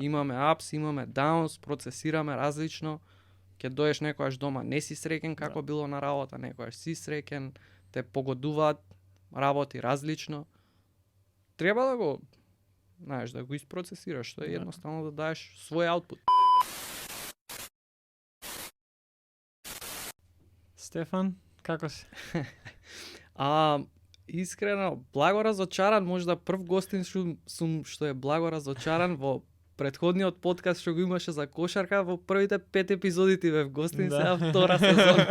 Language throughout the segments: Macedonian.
Имаме ups, имаме downs, процесираме различно. Ќе доеш некојаш дома не си среќен како било на работа, некојаш си среќен, те погодуваат работи различно. Треба да го, знаеш, да го isпроцесираш, што е едноставно да даеш свој аутпут. Стефан, како си? Искрено, благо разочаран, можда прв гостин сум што е благо разочаран во претходниот подкаст што го имаше за кошарка, во првите 5 епизоди ти бев гостин, сега втора сезона.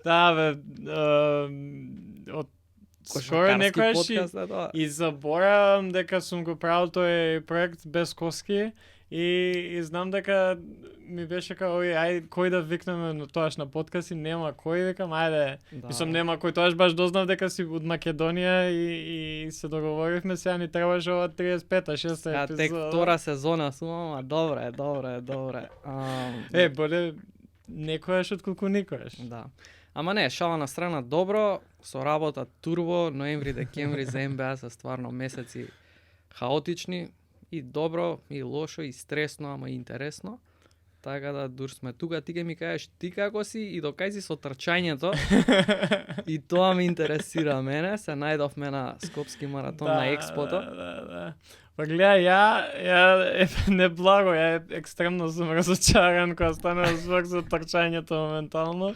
Тоа е, од скоро некојаш и заборавам дека сум го правил тој проект без коски и знам дека ми беше као ај кој да викнеме на тоаш на подкаст и нема кој, викам ајде. Мислам нема кој, тоаш баш дознав дека си од Македонија и се договоривме, сега ни требаше ова 35-та, 6-та епизода. Тек втора сезона сум, добре. Боле некојаш отколку никојаш. Да. Ама не, шала на страна, добро, со работа турбо, ноември, декември за НБА се стварно месеци хаотични, и добро, и лошо, и стресно, ама и интересно. Така да, дур сме тука, ти ке ми кажеш ти како си и докај си со трчањето. И тоа ме интересира мене, се најдовме на Скопски маратон на Експото. Да. Па гледа, ја не благо, ја екстремно сум разочаран кога стана звук за трчањето моментално.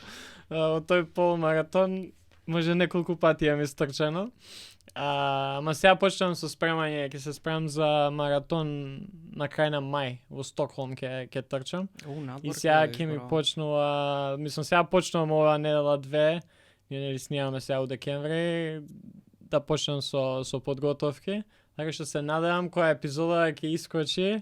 Од тој полумаратон може неколку пати ја ми стрчано. Ама сега почнам со спремање, ќе се спремам за маратон на крај на мај во Стокхолм ќе трчам. И сега ќе ми почнува, мислам сега почнувам ова недела 2, ние снимаме сега во декември, да почнам со подготовки. Така што се надевам која епизода ќе искочи,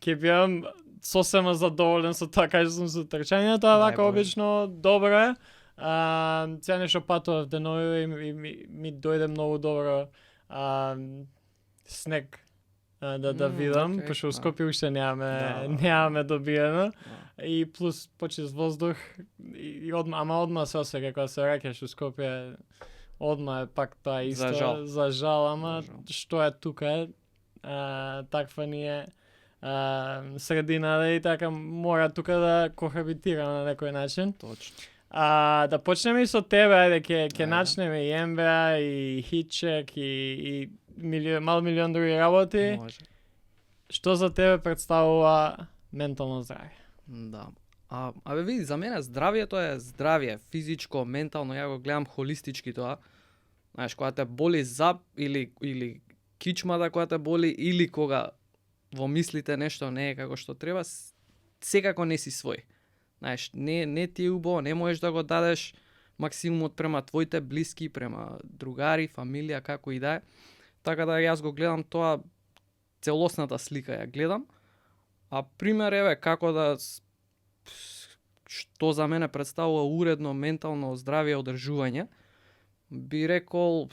ќе бидам сосема задоволен со тоа кај сум со трчањето, а вака обично добро е. Сега нешто патував денови и ми дојде многу добро снег да видам, пошто во Скопје уште немаме добиено. И плюс почист воздух и одма се осеќа кога се враќаш во Скопје, одма е пак тоа исто. За жал, ама што е тука, таква ни е средина и така мора тука да кохабитираме на некој начин. Точно. Да почнеме и со тебе, ајде ќе начнеме и НБА и хитчек и мал милион други работи. Може. Што за тебе представува ментално здравје? Да. Абе види, за мене здравјето е здравје, физичко, ментално, ја го гледам холистички тоа. Знаеш, кога те боли зап или кичмата кога те боли или кога во мислите нешто не е како што треба, секако не си свој. Знаеш, не ти е убаво, не можеш да го дадеш максимумот према твоите блиски, према другари, фамилија, како и да е. Така да јас го гледам тоа, целосната слика ја гледам. А пример еве како да што за мене представува уредно ментално здравје и одржување, би рекол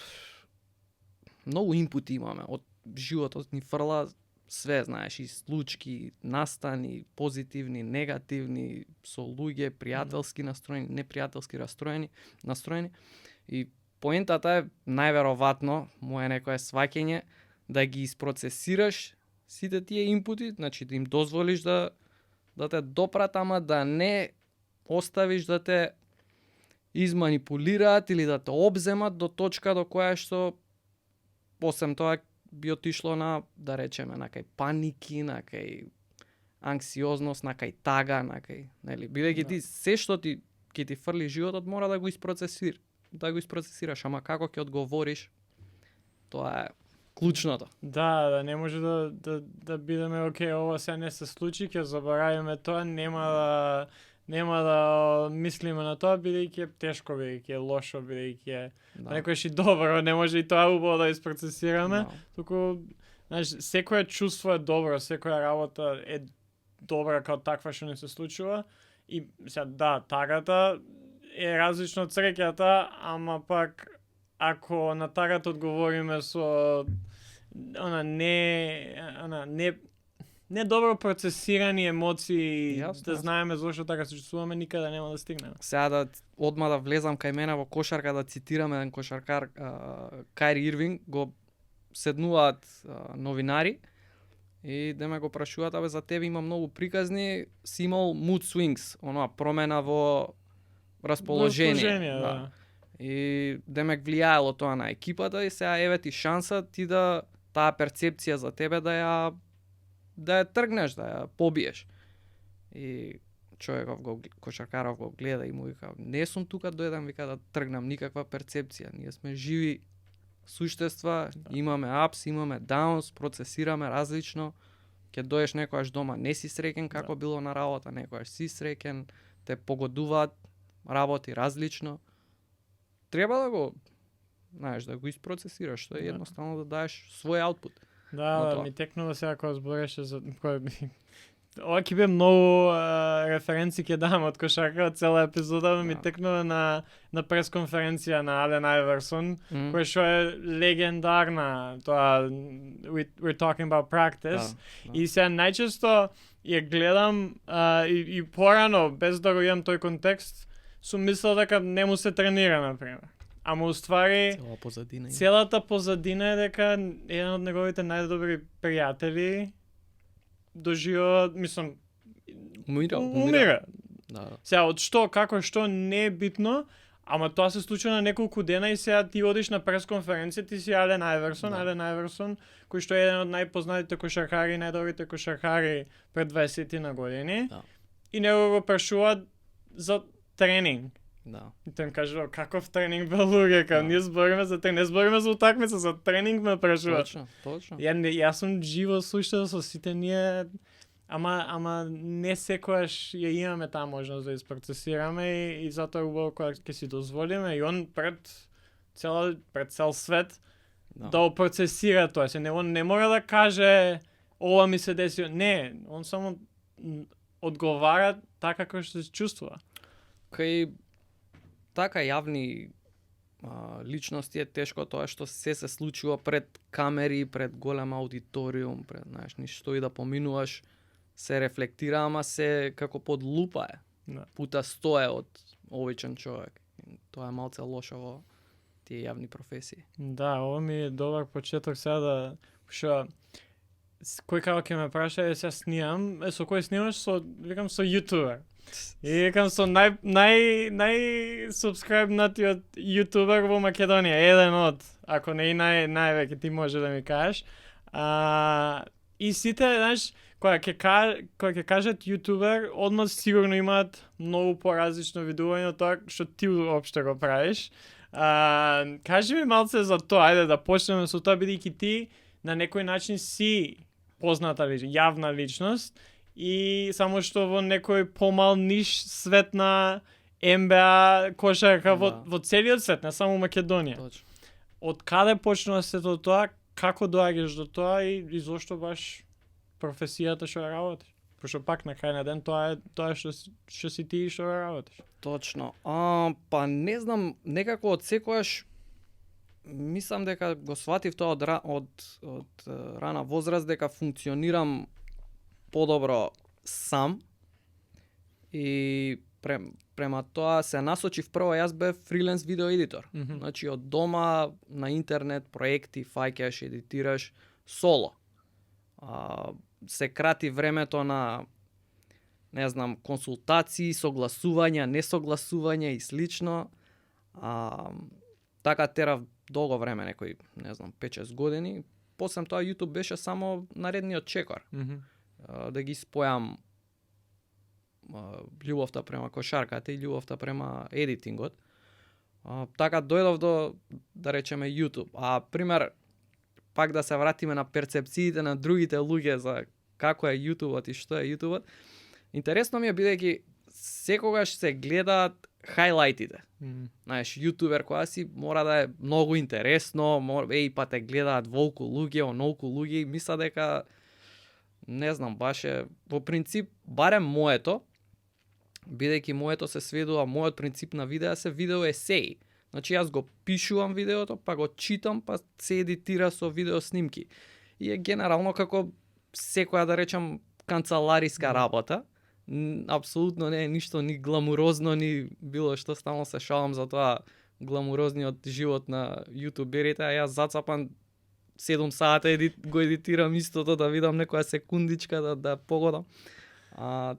многу инпути имаме од животот, ни фрла све, знаеш, и случки, настани, позитивни, негативни, со луѓе, пријателски настроени, непријателски настроени. И поентата е, најверојатно, моје некое сваќање, да ги isпроцесираш сите тие инпути, значи да им дозволиш да те допрат, ама да не оставиш да те изманипулираат или да те обземат до точка до која што, осем тоа, би отишло на, да речеме, на кај паники, на кај анксиозност, на кај тага, на кај, нели, бидејќи ти се што ти ќе ти фрли животот мора да го isпроцесираш, ама како ќе одговориш, тоа е клучното. Да, не може да бидеме окей, ова се не се случи, ќе заборавиме тоа, нема да мислиме на тоа, бидејќи е тешко, бидејќи е лошо, бидејќи е некојаш и добро, не може и тоа убаво да isпроцесираме, туку, знаеш, секое чувство е добро, секоја работа е добра као таква што не се случува и сега да, тагата е различно од среќата, ама пак ако на тагата одговориме со не добро процесирани емоции, да знаеме зошто така се чувствуваме, никаде нема да стигнеме. Сега да одма да влезам кај мене во кошарка, да цитираме еден кошаркар, Кајри Ирвинг, го седнуваат новинари И да ме го прашуваат, абе за тебе има многу приказни, си имал mood swings, онаа промена во расположение. Да. И да ме влијаело тоа на екипата и сега еве ти шанса ти да таа перцепција за тебе да ја тргнеш, да ја побиеш. И човеков кошаркаров го гледа и му вика, не сум тука дојдам вика да тргнам никаква перцепција. Ние сме живи суштества, имаме ups, имаме downs, процесираме различно. Ќе доеш некојаш дома не си среќен како било на работа, некојаш си среќен, те погодуваат работи различно. Треба да го, знаеш, да го isprocesираш, што е едноставно да даеш свој аутпут. Да, ми текнува сега кога збореше за ова ќе биде многу референци ќе дам од кошарка од цела епизода, ми текнува на пресконференција на Ален Айверсон, која што е легендарна, тоа we're talking about practice. И сега најчесто ја гледам и порано, без да го имам тој контекст, сум мислел дека не му се тренира, например. Ама уствари целата позадина е дека еден од неговите најдобри пријатели доживува, мислам, умира. Да. Сега, од што, како, што, не е битно, ама тоа се случи на неколку дена и сега ти одиш на пресконференција, ти си Ален Айверсон, кој што е еден од најпознатите кошаркари, најдобрите кошаркари пред 20 на години. Да. И него го прашуваат за тренинг. Да. И тој каже, каков тренинг бе луѓе, ние збориме за тренинг, не збориме за утакмица, за тренинг ме прашуваат. Точно. Јас сум живо слушал со сите ние, ама не секојаш ја имаме таа можност да испрocesираме и затоа е убаво кога ќе си дозволиме и он пред цел свет да го процесира тоа. Он не мора да каже ова ми се деси, не, он само одговара така како што се чувствува. Кај така јавни личности е тешко тоа што се случува пред камери, пред голем аудиториум, пред, знаеш, ништо и да поминуваш, се рефлектира, ама се како под лупа е. Пута 100 е од обичен човек. Тоа е малце лошо во тие јавни професии. Да, ова ми е добар почеток сега да што кој како ќе ме праша е сега снимам, со кој снимаш, викам со јутубер. И викам со нај субскрайбнатиот јутубер во Македонија, еден од, ако не и највеќе ти може да ми кажеш. И сите, знаеш, кога ќе кажат јутубер, одма сигурно имаат многу поразлично видување од тоа што ти уопште го правиш. Кажи ми малце за тоа, ајде да почнеме со тоа, бидејќи ти на некој начин си позната личност, јавна личност, и само што во некој помал ниш свет на НБА кошарка во целиот свет, не само Македонија. Точно. Од каде почнува сето тоа, како доаѓаш до тоа и зошто баш професијата што работиш? Пошто пак на крај на ден тоа е тоа што си ти што работиш. Точно. Па не знам, некако од секојаш мислам дека го сватив тоа од рана возраст, дека функционирам подобро сам и према тоа се насочив прво, јас бев фриленс видео едитор. Значи од дома на интернет проекти фаќаш, едитираш соло. Се крати времето на не знам, консултации, согласувања, несогласувања и слично. Така терав долго време, некои, не знам, 5-6 години. После тоа YouTube беше само наредниот чекор. Да ги спојам љубовта према кошарката и љубовта према едитингот. Така дојдов до, да речеме, YouTube. Пример, пак да се вратиме на перцепциите на другите луѓе за како е YouTube и што е YouTube. Интересно ми е бидејќи секогаш се гледаат хайлайтите. Знаеш, јутубер која си мора да е многу интересно, па те гледаат волку луѓе, онолку луѓе и мисла дека не знам, баш е во принцип барем моето, бидејќи моето се сведува, мојот принцип на видеа се видео есеи. Значи јас го пишувам видеото, па го читам, па се едитира со видео снимки. И е генерално како секоја, да речам, канцелариска работа. Апсолутно не е ништо ни гламурозно, ни било што, стално се шалам за тоа гламурозниот живот на јутуберите, а јас зацапан 7 сата го едитирам истото да видам некоја секундичка да погодам.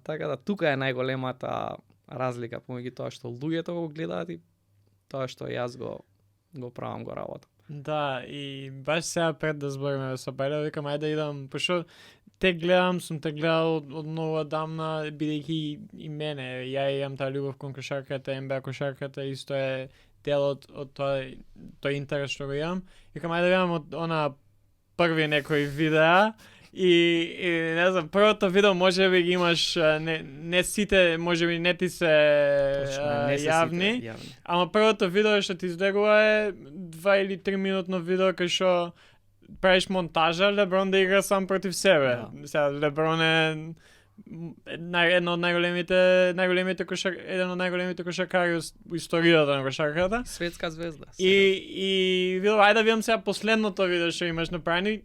Така да тука е најголемата разлика помеѓу тоа што луѓето го гледаат и тоа што јас го правам го работа. Да, и баш сега пред да збориме со Бајле, викам ајде да идам, пошто те гледам, сум те гледал од многу одамна, бидејќи и мене, ја имам таа љубов кон кошарката, НБА кошарката, исто е дел од тој интерес што го имам. Викам ајде да видам од она први некои видеа, и не знам, првото видео може би ги имаш, не сите, може би не ти се јавни, ама првото видео што ти излегува е 2 или 3 минутно видео кај што правиш монтажа, Леброн да игра сам против себе. Сега Леброн е еден од најголемите кошаркари во историјата на кошарката. Светска звезда. И видов, ајде да видам сега последното видео што имаш направени,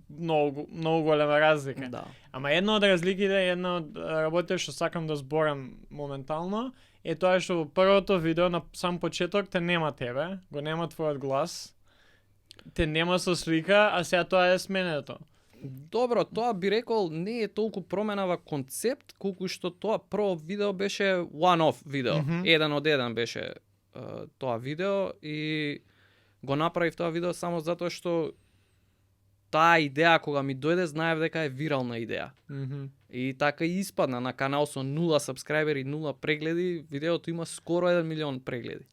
многу голема разлика. Да. Ама една од разликите, една од работите што сакам да зборам моментално, е тоа што во првото видео на сам почеток те нема тебе, го нема твојот глас, те нема со слика, а сега тоа е сменето. Добро, тоа би рекол не е толку промена во концепт, колку што тоа прво видео беше one-off видео. Еден од еден беше тоа видео и го направив тоа видео само затоа што таа идеја кога ми дојде знаев дека е вирална идеја. И така и испадна на канал со 0 сабскрајбери, 0 прегледи, видеото има скоро 1 милион прегледи.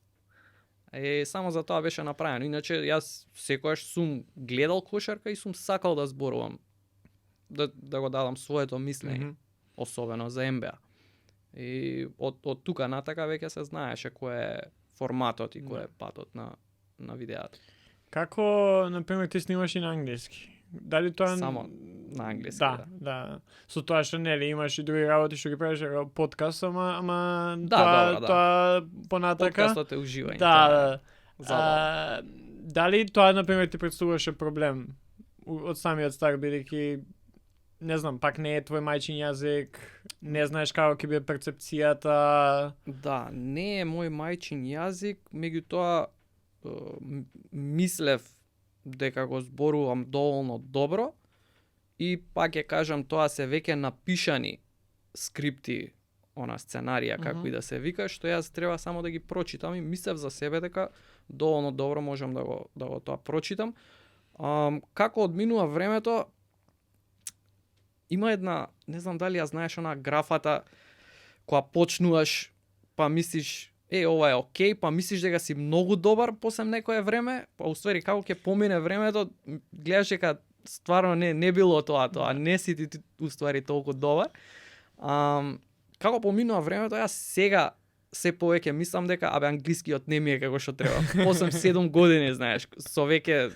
Само за тоа беше направено. Иначе јас секогаш сум гледал кошарка и сум сакал да зборувам, да го дадам своето мислење, особено за НБА. И од тука натака веќе се знаеше кој е форматот и кој е патот на видеото. Како, например, ти снимаш и на англиски? Дали тоа само на англиски? Да. Со тоа што нели имаш и други работи што ги правиш, подкаст, ама тоа понатака. Подкастот е уживање. Да. Дали тоа например ти представуваше проблем од самиот старт, бидејќи не знам, пак не е твој мајчин јазик, не знаеш како ќе биде перцепцијата. Да, не е мој мајчин јазик, меѓутоа мислев дека го зборувам доволно добро и пак ќе кажам тоа се веќе напишани скрипти, она сценарија како и да се вика, што јас треба само да ги прочитам и мислев за себе дека доволно добро можам да го тоа прочитам. Како одминува времето, има една, не знам дали ја знаеш она графата која почнуваш па мислиш ова е окей, па мислиш дека си многу добар после некое време, па уствари како ќе помине времето, гледаш дека стварно не било тоа, не си ти уствари толку добар. Како поминува времето, јас сега се повеќе мислам дека англискиот не ми е како што треба. После 7 години, знаеш, со веќе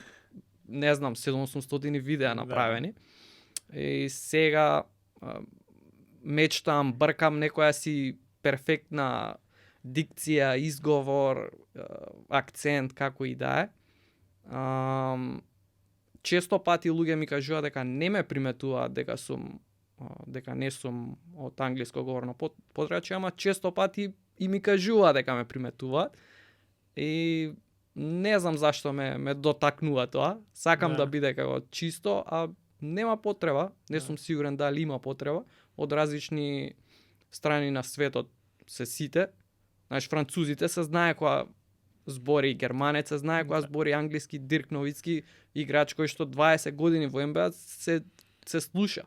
не знам 700 видеа направени. И сега мечтам, бркам некоја си перфектна дикција, изговор, акцент, како и да е. Често пати луѓе ми кажуваат дека не ме приметуваат дека не сум од англиско говорно подрачје, ама често пати и ми кажуваат дека ме приметуваат. И не знам зашто ме дотакнува тоа. Сакам да биде како чисто, а нема потреба, не сум сигурен дали има потреба, од различни страни на светот се сите. Знаеш, французите се знае која збори германец, се знае која збори англиски, Дирк Новицки, играч кој што 20 години во НБА се слуша.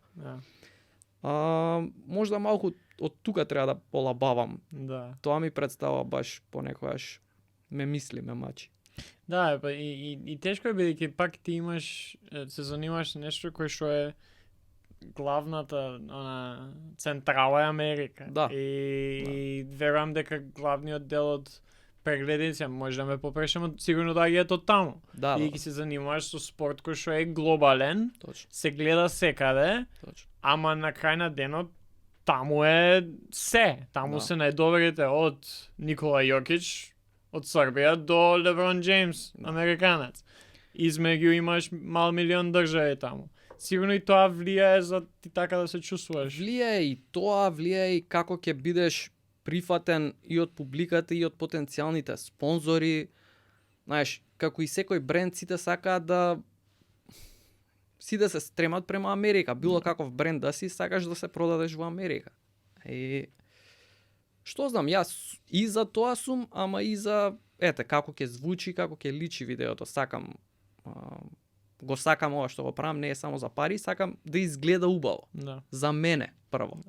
Можда малку од тука треба да полабавам. Тоа ми представува баш понекогаш ме мачи. Да, па и тешко е бидејќи пак ти имаш, се занимаваш нешто кој што е главната централа е Америка. Да. И верувам дека главниот дел од прегледите може да ме попрешам, сигурно доаѓаат од таму. И ќе се занимаваш со спорт кој што е глобален, се гледа секаде, ама на крај на денот таму е се. Таму се најдобрите од Никола Јокич од Србија до Леброн Джеймс, американец. Измеѓу имаш мал милион држави таму. Сигурно и тоа влијае за ти така да се чувствуваш. Влијае и тоа, влијае и како ќе бидеш прифатен и од публиката и од потенцијалните спонзори. Знаеш, како и секој бренд сите сакаат да сите се стремат према Америка. Било каков бренд да си, сакаш да се продадеш во Америка. И што знам, јас и за тоа сум, ама и за како ќе звучи, како ќе личи видеото. Сакам го сакам ова што го правам, не е само за пари, сакам да изгледа убаво. Да. За мене прво.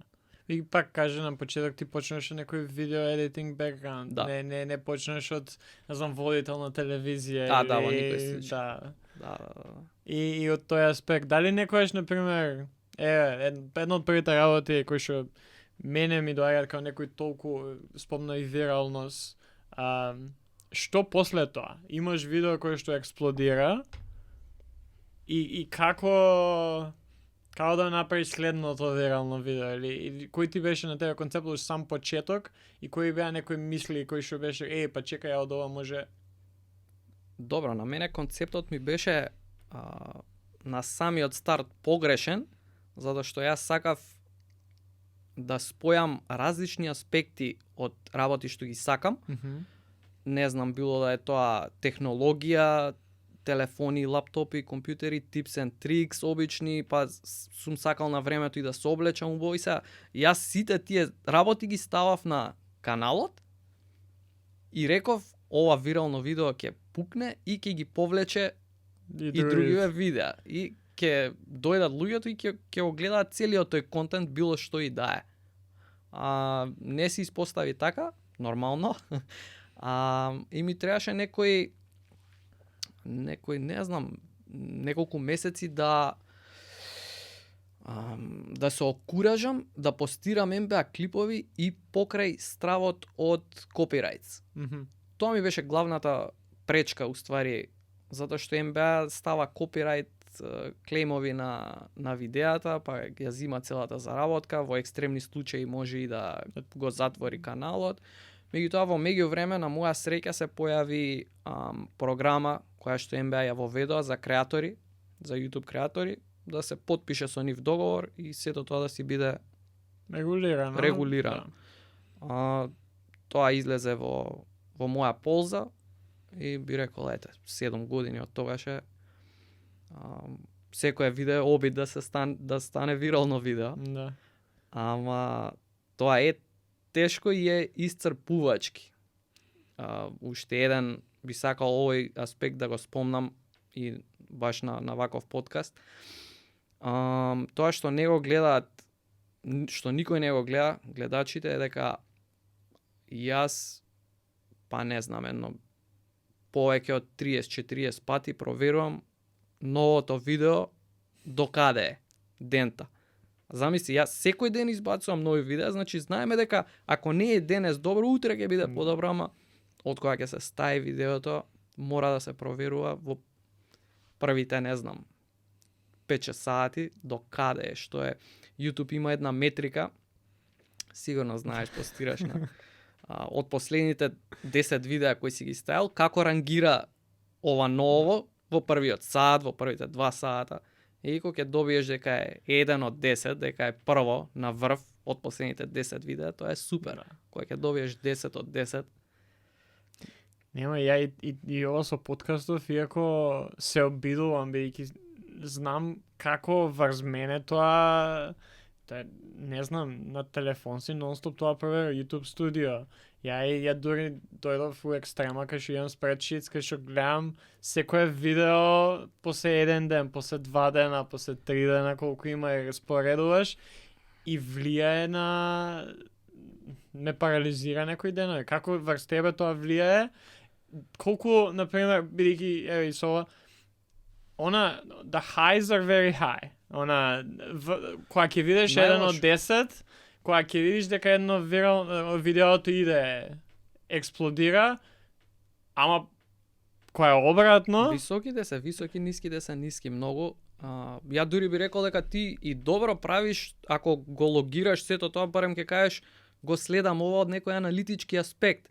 И пак кажи на почеток ти почнеш од некој видео едитинг бекграунд. Да. Не почнеш од, не знам, водител на телевизија. Да, во никој случај. Да. Да. И од тој аспект, дали некојаш, например, едно од првите работи кои што мене ми доаѓаат како некој толку спомна и виралност, што после тоа? Имаш видео кој што експлодира и како да направиш следното вирално видео или кој ти беше на тебе концептот сам почеток и кои беа некои мисли кои што беше па чекај, од ова може. Добро, на мене концептот ми беше на самиот старт погрешен, затоа што јас сакав да спојам различни аспекти од работи што ги сакам. Не знам, било да е тоа технологија, телефони, лаптопи, компјутери, tips and tricks, обични, па сум сакал на времето и да се облечам убаво и сега. Јас сите тие работи ги ставав на каналот и реков ова вирално видео ќе пукне и ќе ги повлече и другиве видеа. И ќе дојдат луѓето и ќе го гледаат целиот тој контент, било што и да е. Не се испостави така, нормално. И ми требаше некој, не знам, неколку месеци да се окуражам да постирам МБА клипови и покрај стравот од копирајтс. Тоа ми беше главната пречка, уствари, затоа што МБА става копирајт клеймови на видеата, па ја зима целата заработка, во екстремни случаи може и да го затвори каналот. Меѓутоа, во меѓувреме, на моја среќа се појави програма која што МБА ја воведоа за креатори, за YouTube креатори, да се потпише со нив договор и сето тоа да си биде регулирано. Тоа излезе во моја полза и би рекол, 7 години од тогаше секое видео обид да стане вирално видео. Да. Ама тоа е тешко и е исцрпувачки. Уште еден би сакал овој аспект да го спомнам и баш на ваков подкаст. Тоа што не го гледаат, што никој не го гледа, гледачите, е дека јас, па не знам, едно повеќе од 30-40 пати проверувам новото видео до каде е дента. Замисли, јас секој ден избацувам нови видеа, значи знаеме дека ако не е денес добро, утре ќе биде подобро, ама од кога ќе се стаи видеото, мора да се проверува во првите, не знам, 5-6 сати до каде е, што е. YouTube има една метрика, сигурно знаеш, постираш на од последните 10 видеа кои си ги ставил, како рангира ова ново во првиот сат, во првите 2 сата. И кога ќе добиеш дека е 1 од 10, дека е прво на врв од последните 10 видеа, тоа е супер. Кога ќе добиеш 10 од 10. Нема, ја и ова со подкастов, иако се обидувам, бидејќи знам како врз мене тоа, не знам, на телефон си нон-стоп тоа проверувам, YouTube Studio. Ја дури дојдов у екстрема, кај што имам спредшитс, кај што гледам секое видео после 1 ден, после 2 дена, после 3 дена, колку има и распоредуваш и влијае ме парализира некој денови. Како врз тебе тоа влијае? Колку, например, бидејќи, еви, со она, the highs are very high. Она, кога ќе видиш 1 од 10, кога ќе видиш дека едно видеото иде, експлодира, ама кога е обратно... Високите се високи, ниските се ниски многу. Ја дури би рекол дека ти и добро правиш, ако го логираш сето тоа, барем ќе кажеш, го следам ова од некој аналитички аспект.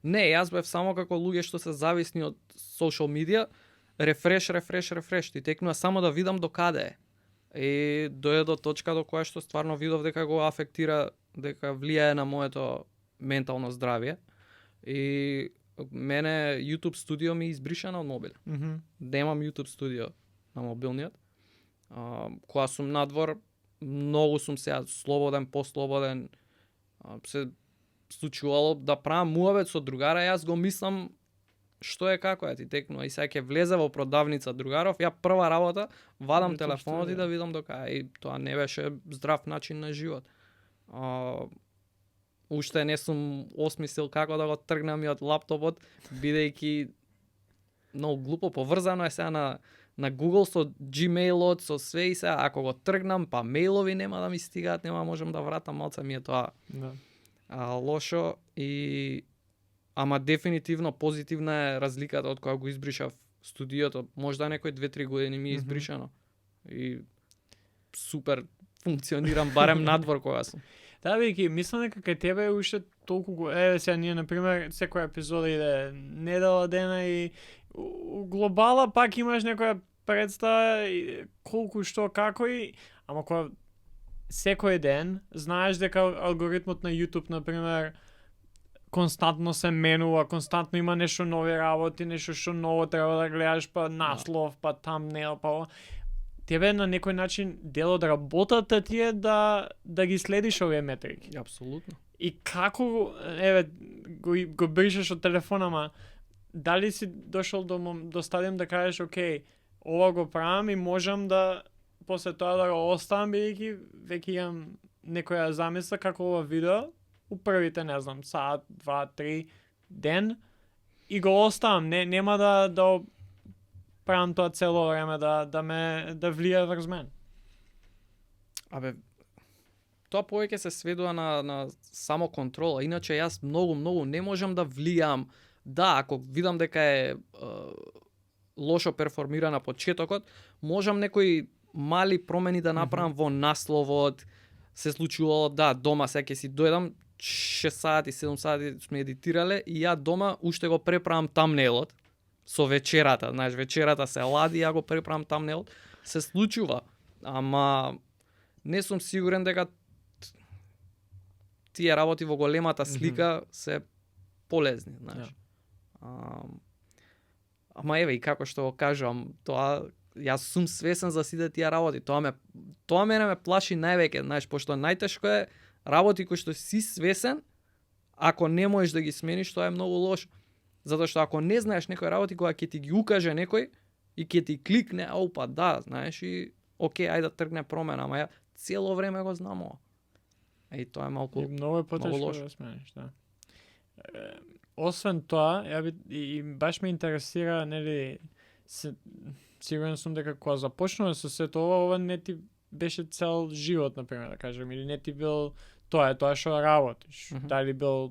Не, јас бев само како луѓе што се зависни од social media, рефреш, ти текнува само да видам до каде е. И дојде до точка до која што стварно видов дека го афектира, дека влијае на моето ментално здравје. И мене YouTube Studio ми избришано од мобил. Немам YouTube Studio на мобилниот. Кога сум надвор, многу сум сега слободен, послободен. Се случувало да правам муабет со другара, јас го мислам што е како ти текнува и сега ќе влезе во продавница другаров, ја прва работа вадам Ето телефонот што и да видам дока и тоа не беше здрав начин на живот. Уште не сум осмислил како да го тргнам и од лаптопот, бидејќи многу глупо поврзано е сега на Google со Gmailот, со све и сега ако го тргнам, па мејлови нема да ми стигаат, нема можам да вратам, малце ми е тоа Да. лошо и ама дефинитивно позитивна е разликата од кога го избришав студиото. Можда некои 2-3 години ми е избришано. И супер функционирам барем надвор кога сум. Да, веќе, мислам дека кај тебе е уште толку сега ние на пример секоја епизода иде недела дена и у глобала пак имаш некоја представа колку што како и ама кога секој ден знаеш дека алгоритмот на YouTube на пример константно се менува, константно има нешто нови работи, нешто што ново треба да гледаш, па наслов, па тамнейл, па тебе на некој начин дел од работата ти е да ги следиш овие метрики. Апсолутно. И како го бришеш од телефона, ма дали си дошол до стадиум да кажеш окей, ова го правам и можам да после тоа да го оставам бидејќи веќе имам некоја замисла како ова видео у првите, не знам, саат, 2, 3 ден и го оставам, нема да правам тоа цело време да влие врз мен. Абе, тоа повеќе се сведува на само контрола. Иначе јас многу не можам да влијам. Да, ако видам дека е лошо перформира на почетокот, можам некои мали промени да направам во насловот. Се случувало, да, дома сега ќе си дојдам 6 сати, 7 сати сме едитирале и ја дома уште го преправам тамнелот со вечерата. Знаеш, вечерата се лади, ја го преправам тамнелот. Се случува, ама не сум сигурен дека тие работи во големата слика се полезни, знаеш. Ама еве и како што го кажувам, тоа јас сум свесен за сите тие работи. Тоа мене ме плаши највеќе, знаеш, пошто најтешко е работи кои што си свесен, ако не можеш да ги смениш, тоа е многу лошо. Затоа што ако не знаеш некои работи кога ќе ти ги укаже некој и ќе ти кликне, опа, да, знаеш, и окей, ајде да тргне промена, ама ја цело време го знам ова. И тоа е малку многу потешко да смениш, да. Освен тоа, и баш ме интересира, нели, сигурен сум дека кога започнува со сето ова не ти беше цел живот, например, да кажем, или не ти бил тоа што работиш. Дали бил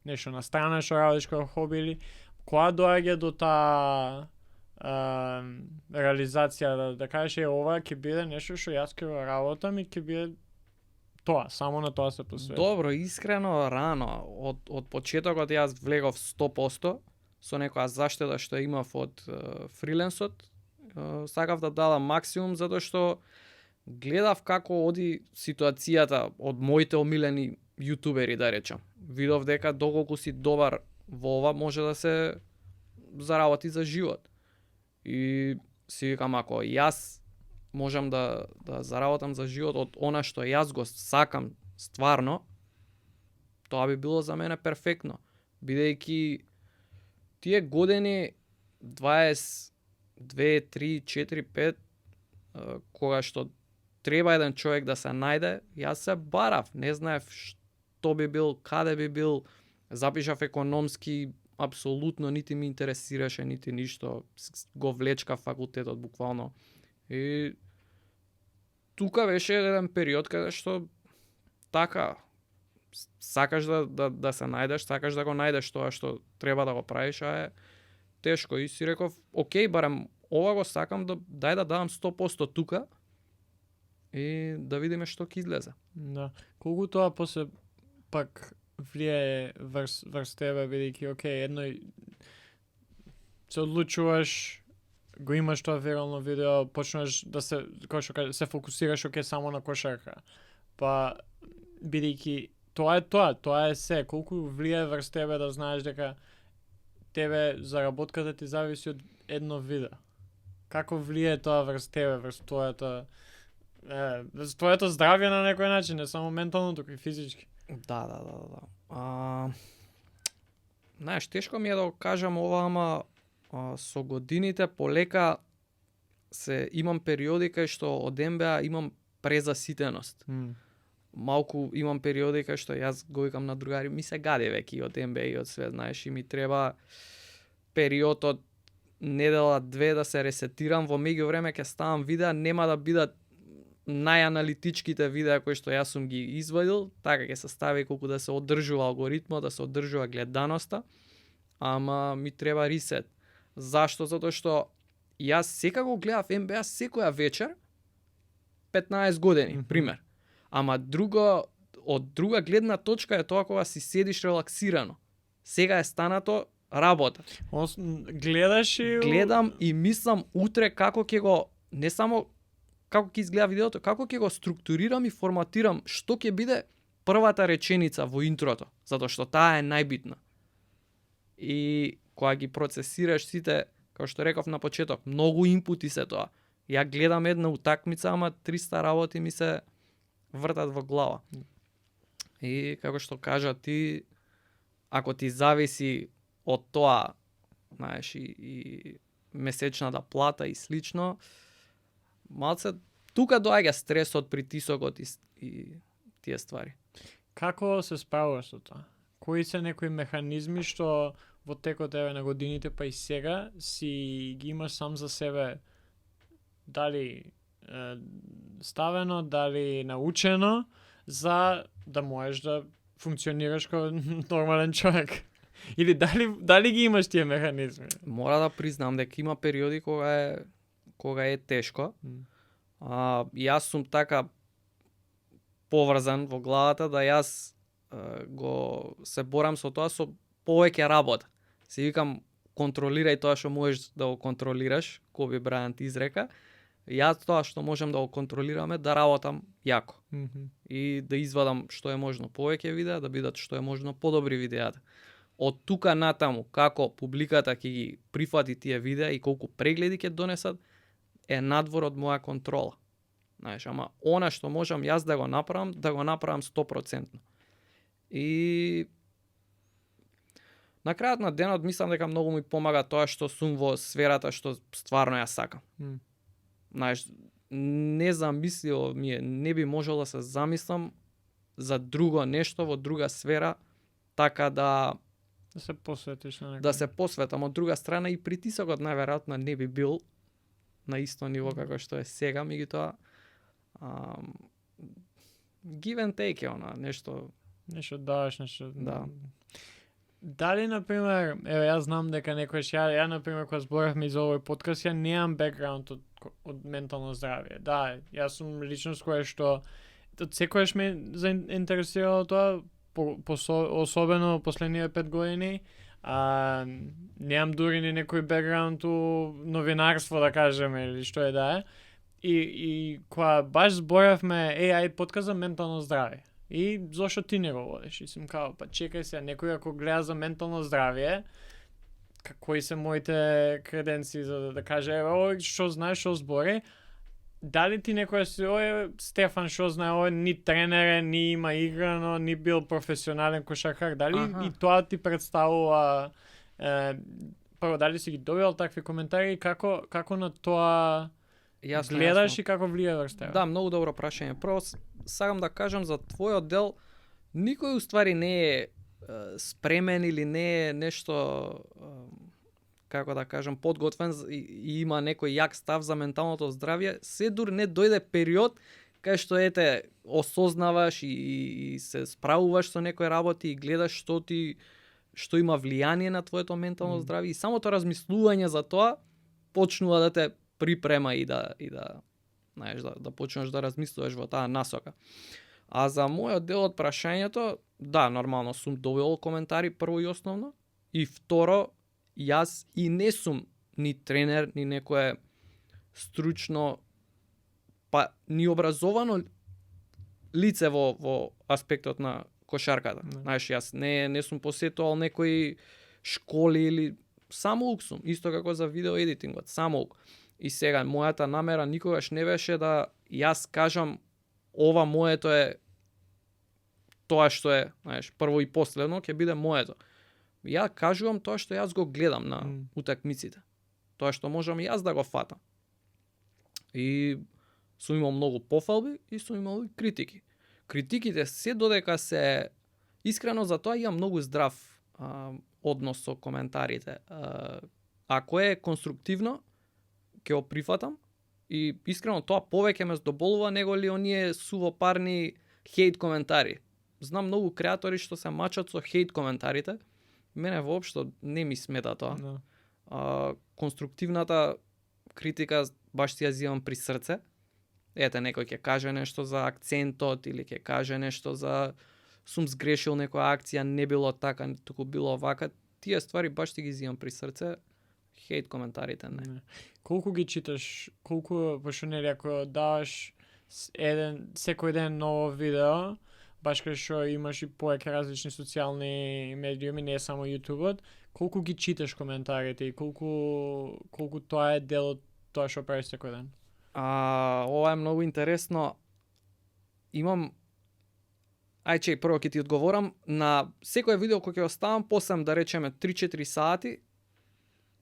нешто на страна што работиш како хоби или кога доаѓа до таа реализација да кажеш ова ќе биде нешто што јас ќе го работам и ќе биде тоа, само на тоа се посветам. Добро, искрено рано од почетокот јас влегов 100% со некоја заштеда што имав од фриленсот. Сакав да дадам максимум затоа што гледав како оди ситуацијата од моите омилени јутубери, да речам. Видов дека доколку си добар во ова може да се заработи за живот. И си викам, ако јас можам да заработам за живот од она што јас го сакам стварно, тоа би било за мене перфектно. Бидејќи тие години 22, 3, 4, 5 кога што треба еден човек да се најде, јас се барав, не знаев што би бил, каде би бил, запишав економски, апсолутно нити ми интересираше, нити ништо, го влечкав факултетот буквално. И тука беше еден период каде што така сакаш да се најдеш, сакаш да го најдеш тоа што треба да го правиш, а е тешко. И си реков, окей, барем ова го сакам, дај да дадам 100% тука и да видиме што ќе излезе. Да. Колку тоа после пак влијае врз тебе, бидејќи окей, едној се одлучуваш, го имаш тоа вирално видео, почнуваш да се, како што кажа, се фокусираш окей само на кошарка. Па бидејќи тоа е се, колку влијае врз тебе да знаеш дека тебе заработката ти зависи од едно видео. Како влие тоа врз тебе, врз твоето здравје на некој начин, не само ментално, туку и физички. Да. Знаеш, тешко ми е да го кажам ова, ама со годините полека имам периоди кај што од НБА имам презаситеност. Малку имам периоди кај што јас го викам на другари, ми се гади веќе од НБА и од све, знаеш, и ми треба период од недела две да се ресетирам, во меѓувреме ќе ставам видеа, нема да бидат најаналитичките видеа кои што јас сум ги извадил, така ќе се стави колку да се одржува алгоритмот, да се одржува гледаноста, ама ми треба ресет. Зашто? Затоа што јас секако гледав НБА секоја вечер 15 години, пример. Ама од друга гледна точка е тоа кога си седиш релаксирано. Сега е станато работа. Гледаш и... Гледам и мислам утре како ќе го, не само како ќе изгледа видеото, како ќе го структурирам и форматирам што ќе биде првата реченица во интрото, затоа што таа е најбитна. И кога ги процесираш сите, како што реков на почеток, многу инпути се тоа. Ја гледам една утакмица, ама 300 работи ми се вртат во глава. И како што кажа ти, ако ти зависи од тоа, знаеш, и месечната плата и слично, малце тука доаѓа стресот, притисокот и тие ствари. Како се справуваш со тоа? Кои се некои механизми што во текот на годините па и сега си ги имаш сам за себе, дали ставено, дали научено, за да можеш да функционираш како нормален човек? Или дали ги имаш тие механизми? Мора да признам дека има периоди кога е тешко. Јас сум така поврзан во главата да јас се борам со тоа со повеќе работа. Си викам, контролирај тоа што можеш да го контролираш, Коби Брајант изрека. Јас тоа што можам да го контролираме, да работам јако. И да извадам што е можно повеќе видеа, да бидат што е можно подобри видеата. Од тука натаму, како публиката ќе ги прифати тие видеа и колку прегледи ќе донесат, е надвор од моја контрола. Знаеш, ама она што можам јас да го направам 100%. И на крајот на денот мислам дека многу ми помага тоа што сум во сферата што стварно ја сакам. Знаеш, незамисливо ми е, не би можел да се замислам за друго нешто во друга сфера, така да се посветиш на некој. Да се посветам. Од друга страна и притисокот најверојатно не би бил на исто ниво како што е сега, меѓутоа give and take е она, нешто даваш, нешто. Да. Дали, например, јас знам дека некојаш ја например, кога зборавме за овој подкаст, ја немам бекграунд од ментално здравје. Да, јас сум личност која што секојаш ме заинтересирало тоа, особено последниве 5 години. Немам дури ни некој бекграунд у новинарство, да кажеме, или што е да е. И кога баш зборавме, ајде подкаст за ментално здравје. И зошто ти не го водиш? И сум као, па чекај се, некој ако гледа за ментално здравје, кои се моите креденции за да каже, ој што знаеш, што збори, дали ти некој си, Стефан што знае, ни тренер, ни има играно, ни бил професионален кошаркар, дали и тоа ти представува, прво, дали си ги добил такви коментари, како на тоа гледаш и како влие врз тебе? Да, многу добро прашање. Прво, сакам да кажам за твојот дел, никој уствари не е спремен или не е нешто, како да кажам, подготвен и има некој јак став за менталното здравје, се дур не дојде период кај што осознаваш и се справуваш со некои работи и гледаш што има влијание на твоето ментално здравје и самото размислување за тоа почнува да те припрема и да знаеш, да почнеш да размислуваш во таа насока. А за мојот дел од прашањето, да, нормално сум добил коментари прво и основно, и второ, јас и не сум ни тренер, ни некое стручно, па ни образовано лице во аспектот на кошарката. Знаеш, јас не сум посетувал некои школи или самоук сум, исто како за видео едитингот, самоук. И сега мојата намера никогаш не беше да јас кажам ова моето е тоа што е, знаеш, прво и последно ќе биде моето. Ја кажувам тоа што јас го гледам на утакмиците. Тоа што можам јас да го фатам. И сум имал многу пофалби и сум имал и критики. Критиките се додека се искрено за тоа имам многу здрав однос со коментарите. Ако е конструктивно, ќе го прифатам и искрено тоа повеќе ме здоболува него ли оние сувопарни хейт коментари. Знам многу креатори што се мачат со хейт коментарите. Мене воопшто не ми смета тоа. No. Конструктивната критика баш си ја зимам при срце. Ете, некој ќе каже нешто за акцентот или ќе каже нешто за сум сгрешил некоја акција, не било така, туку било вака. Тие ствари баш ти ги зимам при срце. Хейт коментарите не. Колку ги читаш, колку, пошто нели ако даваш секој ден ново видео, баш кај што имаш и повеќе различни социјални медиуми, не само YouTube-от, колку ги читаш коментарите и колку тоа е дел од тоа што правиш секој ден? Ова е многу интересно. Имам прво ќе ти одговорам на секое видео кој ќе оставам, посем да речеме 3-4 сати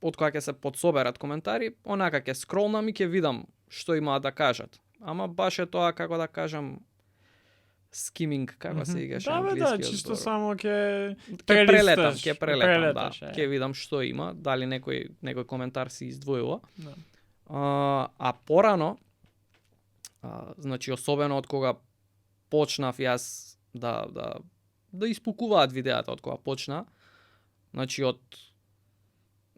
од кога ќе се подсоберат коментари, онака ќе скролнам и ќе видам што имаат да кажат. Ама баш е тоа, како да кажам, скиминг, како се игаше англиски. Да, чисто само ќе прелетам, да. Ќе Ќе видам што има, дали некој коментар се издвојува. Да. А порано, значи особено од кога почнав јас да испукуваат видеата од кога почна, значи од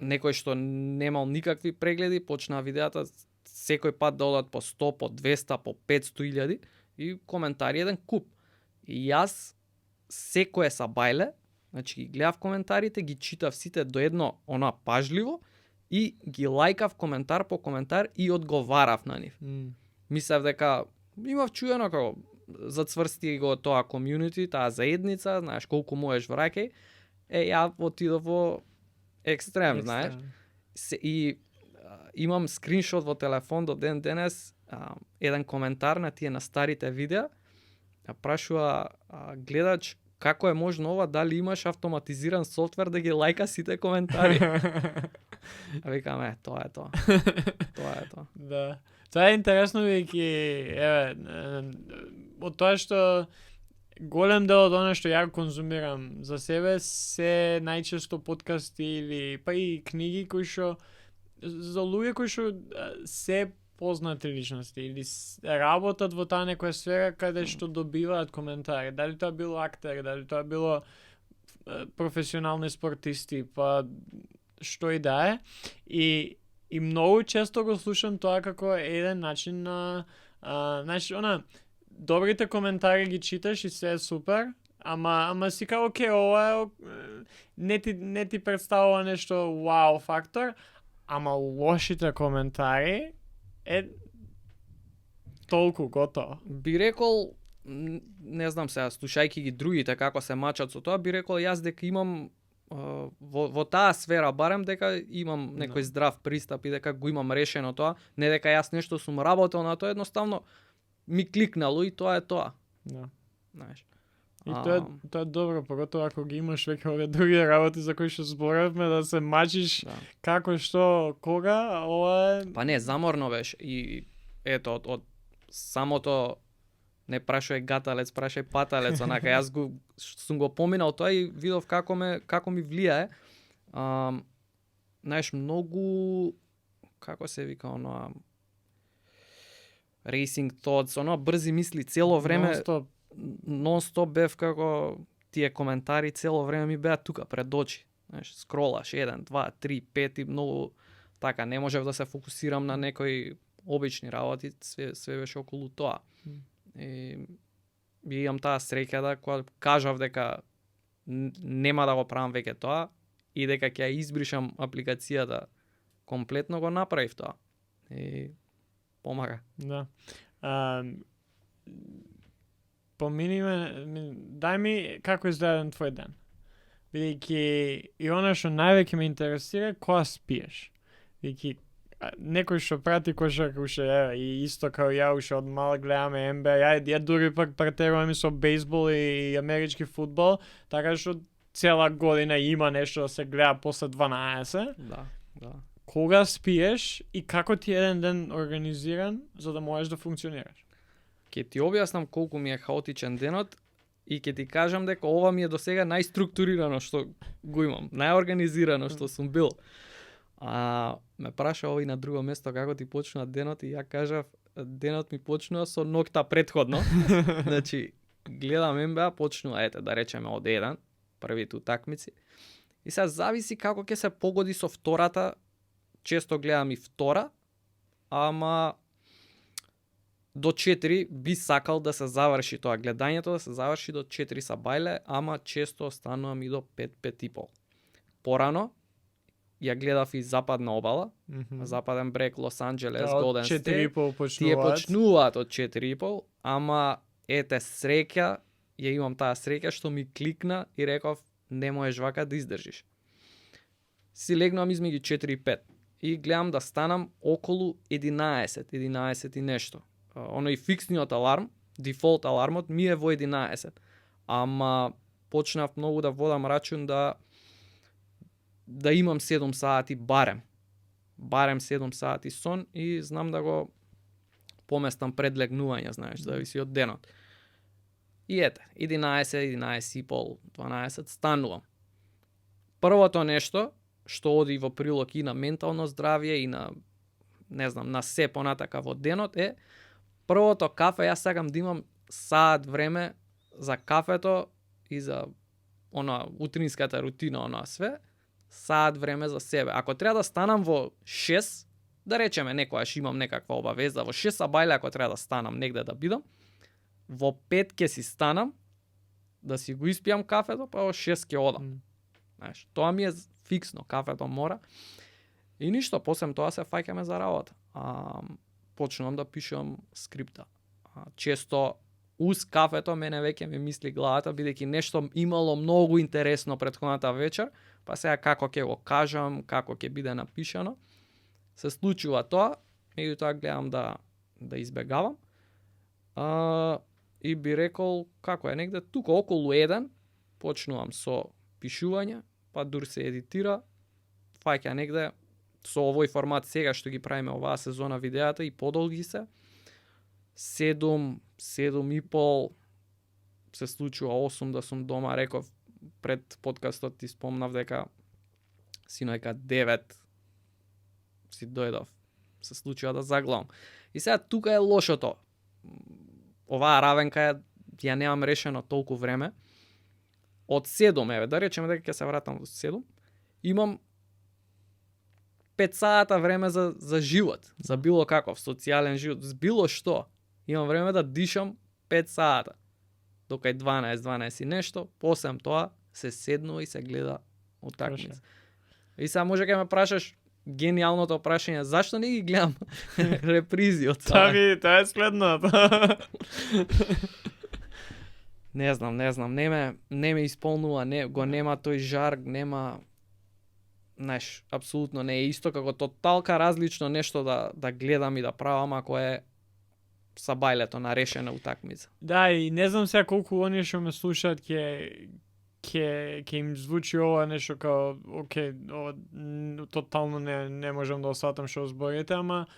некој што немал никакви прегледи, почна видеата секој пат да одат по 100, по 200, по 500 илјади и коментари еден куп. И јас секое сабајле, значи ги гледав коментарите, ги читав сите до едно она пажливо и ги лајкав коментар по коментар и одговарав на нив. Мислев дека имав чуено како зацврсти го тоа комјунити, таа заедница, знаеш колку можеш враќај. Ја отидов во екстрем, знаеш. И имам скриншот во телефон до ден денес, еден коментар на тие на старите видеа, прашува гледач како е можно ова, дали имаш автоматизиран софтвер да ги лајка сите коментари. Викаме, тоа е тоа. Тоа е тоа. Да. Тоа е интересно, веќе, од тоа што голем дел од она што ја конзумирам за себе се најчесто подкасти или па и книги кои што за луѓе кои што се познати личности или работат во таа некоја сфера каде што добиваат коментари. Дали тоа било актери, дали тоа било професионални спортисти, па што и да е. И многу често го слушам тоа како еден начин на значи добрите коментари ги читаш и се е супер, ама си као оке, ова не ти представува нешто вау фактор, ама лошите коментари е толку готово. Би рекол, не знам сега, слушајќи ги другите како се мачат со тоа, би рекол јас дека имам во таа сфера барем дека имам некој здрав пристап и дека го имам решено тоа, не дека јас нешто сум работел на тоа, едноставно ми кликнало и тоа е тоа. Да. Знаеш. И тоа е добро, поготово ако ги имаш веќе овие други работи за кои што зборавме, да се мачиш како, што, кога, ова е... Па не, заморно беше и ето од самото не прашај гаталец, прашај паталец, онака јас сум го поминал тоа и видов како ми влијае. Знаеш, многу како се вика оноа racing thoughts, оноа брзи мисли цело време. Non-stop бев како тие коментари цело време ми беа тука пред очи. Знаеш, скролаш 1, 2, 3, 5 и многу така не можев да се фокусирам на некои обични работи, све беше околу тоа. И имам таа среќа да кога кажав дека нема да го правам веќе тоа и дека ќе ја избришам апликацијата комплетно, го направив тоа. И помага. Да. Дај ми како изгледа твој ден. Бидејќи и она што највеќе ме интересира, кога спиеш. Бидејќи некој што прати кошарка уште и исто као ја уште од мал гледаме NBA, ја дури пак претерувам и со бейсбол и амерички фудбал, така што цела година има нешто да се гледа после 12. Да, да. Кога спиеш и како ти е еден ден организиран за да можеш да функционираш? Ќе ти објаснам колку ми е хаотичен денот и ќе ти кажам дека ова ми е досега најструктурирано што го имам, најорганизирано што сум бил. Ме праша овој на друго место како ти почнува денот и ја кажав денот ми почнува со ноќта претходно. Значи гледам NBA, почнува да речеме од 1, првите утакмици. И сега зависи како ќе се погоди со втората. Често гледам и втора, ама до 4 би сакал да се заврши тоа гледањето, да се заврши до 4 са бајле, ама често останувам и до 5 и пол. Порано ја гледав и западна обала, Западен брег, Лос Анџелес, Голден Стейт. 4,5 почнуваат. Тие почнуваат од 4,5, ама ете среќа, ја имам таа среќа што ми кликна и реков не можеш вака да издржиш. Си легнувам измеѓу 4 и 5 и гледам да станам околу 11 и нешто. Оној фиксниот аларм, дефолт алармот ми е во 11. Ама почнав многу да водам рачун да имам 7 сати барем 7 сати сон и знам да го поместам пред легнување, знаеш, зависи од денот. И ете, 11 и пол, 12 станувам. Првото нешто што оди во прилог и на ментално здравје и на, не знам, на се понатака во денот е првото кафе. Јас сакам да имам саат време за кафето и за она утринската рутина, она све, саат време за себе. Ако треба да станам во 6, да речеме некојаш имам некаква обавеза, во 6 бајле ако треба да станам негде да бидам, во 5 ќе си станам, да си го испијам кафето, па во 6 ќе одам. Знаеш, тоа ми е фиксно, кафето мора. И ништо, посем тоа се фаќаме за работа. Почнувам да пишувам скрипта. Често уз кафето мене веќе ми мисли главата, бидејќи нешто имало многу интересно претходната вечер, па сега како ќе го кажам, како ќе биде напишано. Се случува тоа, меѓутоа гледам да избегавам. И би рекол како е негде тука околу 1 почнувам со пишување, па дур се едитира, фаќа негде со овој формат сега што ги правиме оваа сезона видеата и подолги се. 7 и пол се случува 8 да сум дома, реков пред подкастот ти спомнав дека синојка 9 си дојдов. Се случува да заглавам. И сега тука е лошото. Оваа равенка ја немам решено толку време. Од 7, да речеме дека ќе се вратам во 7, имам 5 сата време за живот, за било каков социјален живот, за било што. Имам време да дишам 5 сата. Дока е 12 и нешто, посем тоа се седнува и се гледа утакмица. И сега може ќе ме прашаш гениалното прашање, зашто не ги гледам репризи од тоа? Тоа е следно. Не знам, не ме исполнува, го нема тој жар, нема, знаеш, апсолутно не е исто како тоталка различно нешто да гледам и да правам ако е са бајлето на решена утакмица. Да, и не знам сега колку оние што ме слушаат ќе им звучи ова нешто као окей, тотално не можам да осватам што зборите, ама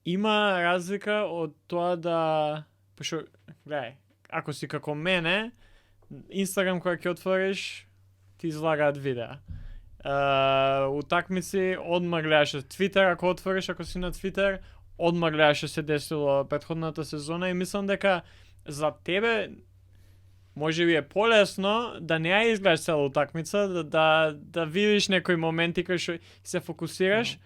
има разлика од тоа да пошто гледај, ако си како мене, Инстаграм кога ќе отвориш ти излагаат видеа. Утакмици одма гледаш Твитер, ако отвориш, ако си на Твитер, одма гледаш што се десило претходната сезона и мислам дека за тебе може би е полесно да не ја изгледаш цела утакмица, да видиш некои моменти кај што се фокусираш,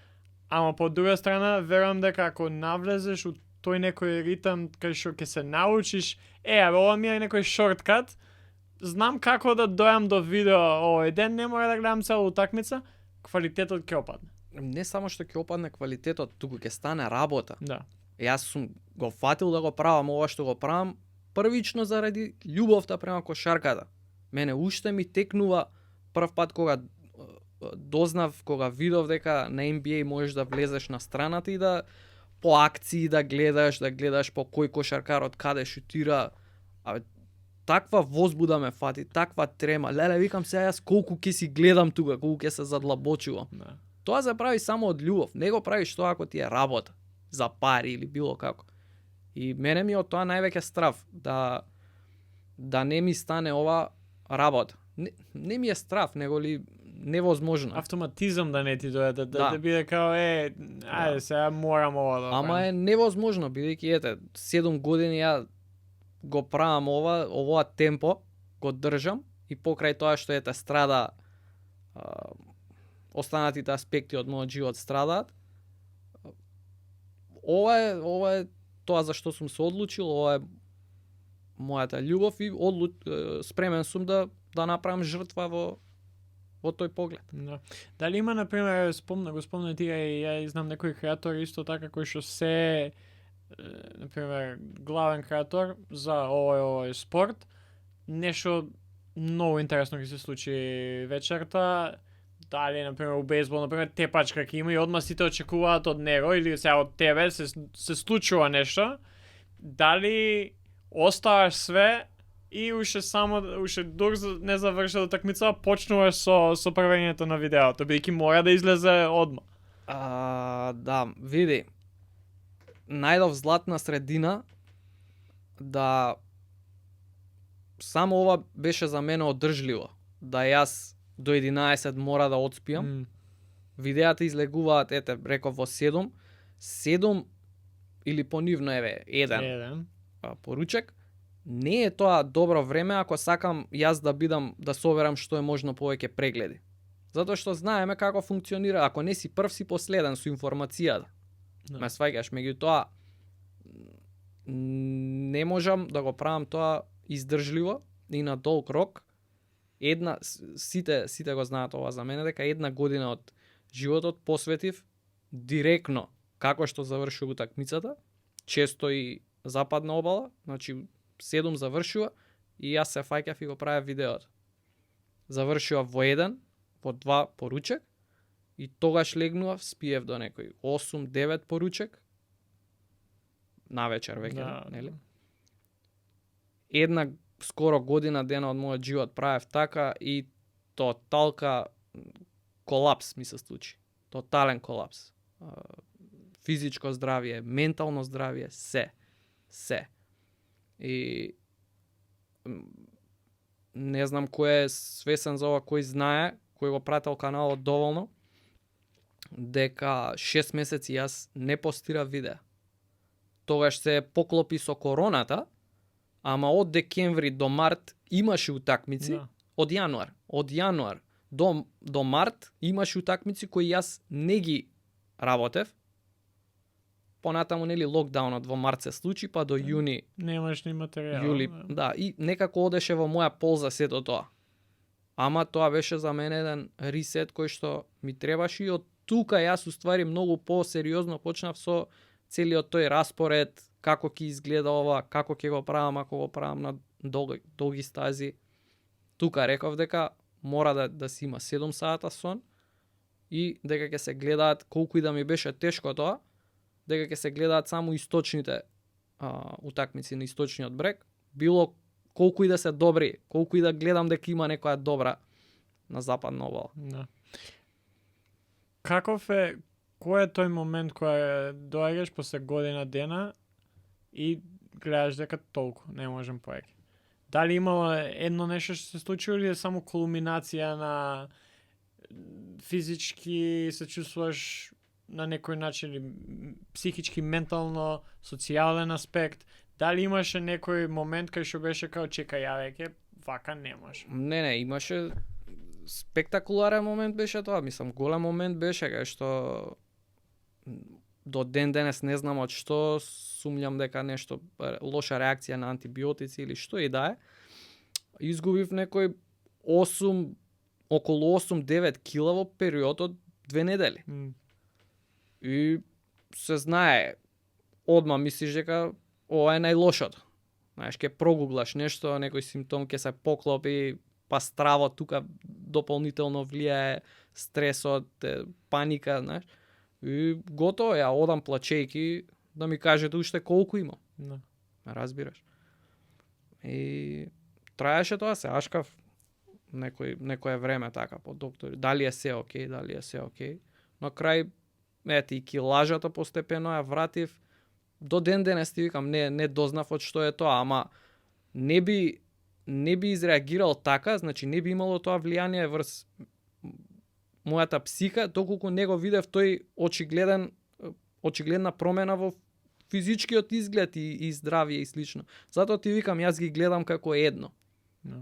ама по друга страна верувам дека ако навлезеш у тој некој ритам кај што ќе се научиш, ова ми е некој шорткат, знам како да дојам до видео овој ден, не мора да гледам цела утакмица, квалитетот ќе опадне. Не само што ќе опадне квалитетот, туку ќе стане работа. Да. Јас сум го фатил да го правам ова што го правам првично заради љубовта према кошарката. Мене уште ми текнува прв пат кога дознав кога видов дека на NBA можеш да влезеш на страната и да по акции да гледаш по кој кошаркар од каде шутира. Абе, таква возбуда ме фати, таква трема. Леле, викам се јас колку ќе си гледам тука, колку ќе се задлабочувам. Да. Тоа се прави само од љубов. Не го правиш тоа ако ти е работа, за пари или било како. И мене ми од тоа највеќе страв да не ми стане ова работа. Не ми е страв, него ли невозможно. Автоматизам да не ти дојде, да биде као ајде сега морам ова да. Ама е невозможно, бидејќи 7 години ја го правам овоа темпо, го држам и покрај тоа што страда останатите аспекти од мојот живот страдаат. Ова е тоа за што сум се одлучил, ова е мојата љубов и спремен сум да направам жртва во тој поглед. Да. Дали има, например, го спомна ти, ја знам некои креатори исто така кои што се например главен креатор за овој спорт, нешто многу интересно ќе се случи вечерта. Дали, например, у бейсбол, например, тепачка ќе има и одма сите очекуваат од него или сега од тебе се случува нешто. Дали оставаш све и уште дур не завршила такмица, почнуваш со правењето на видеото, бидејќи мора да излезе одма. Да, види. Најдов златна средина да само ова беше за мене одржливо. Да јас до 11 мора да отспиам. Видеата излегуваат, реков во 7 или понивно еден поручек. Не е тоа добро време ако сакам јас да соверам што е можно повеќе прегледи. Затоа што знаеме како функционира, ако не си прв си последен со информацијата. Ме сваќаш, меѓутоа не можам да го правам тоа издржливо и на долг рок. Сите го знаат ова за мене, дека 1 година од животот посветив директно како што заврши утакмицата, често и западна обала, значи 7 завршува и јас се фаќав и го правев видеото. Завршува во 1, во 2 поручек и тогаш легнував, спиев до некој 8-9 поручек на вечер веќе, нели? Една скоро година дена од мојот живот правев така и тоталка колапс ми се случи. Тотален колапс. Физичко здравје, ментално здравје, се. И не знам кој е свесен за ова, кој знае, кој го прател каналот доволно, дека 6 месеци јас не постирав видеа. Тогаш се поклопи со короната, ама од декември до март имаше утакмици, од јануар до март имаше утакмици кои јас не ги работев. Понатаму нели локдаунот во март се случи, па до јуни немаш ни материјал. Јули, да, и некако одеше во моја полза сето тоа. Ама тоа беше за мене еден ресет кој што ми требаше и од тука јас уствари многу посериозно почнав со целиот тој распоред, како ќе изгледа ова, како ќе го правам, ако го правам на долги стази. Тука реков дека мора да си има 7 сата сон и дека ќе се гледаат, колку и да ми беше тешко тоа, дека ќе се гледаат само источните утакмици на источниот брег, било колку и да се добри, колку и да гледам дека има некоја добра на западна обала. Да. Кој е тој момент кој доаѓаш после година дена и гледаш дека толку, не можем повеќе? Дали имало едно нешто што се случило или е само кулминација на физички се чувствуваш на некој начин психички, ментално, социјален аспект? Дали имаше некој момент кај што беше као чекај ја веќе вака не може? Не, имаше спектакуларен момент беше тоа, мислам голем момент беше кај што до ден денес не знам од што, сумњам дека нешто лоша реакција на антибиотици или што и да е. Изгубив некој околу 8-9 кила во период од 2 недели. И се знае, одма мислиш дека ова е најлошото. Знаеш, ќе прогуглаш нешто, некој симптом ќе се поклопи, па стравот тука дополнително влијае, стресот, паника, знаеш. И готово, ја одам плачејки да ми кажете уште колку имам. Да. Разбираш. И траеше тоа, се ашкав некое време така по доктори. Дали е се окей, дали е се окей. На крај, ете, и килажата постепено ја вратив. До ден денес ти викам, не дознав од што е тоа, ама не би изреагирал така, значи не би имало тоа влијание врз мојата псика, доколку не го видев тој очигледна промена во физичкиот изглед и здравје и слично. Затоа ти викам, јас ги гледам како едно. Да.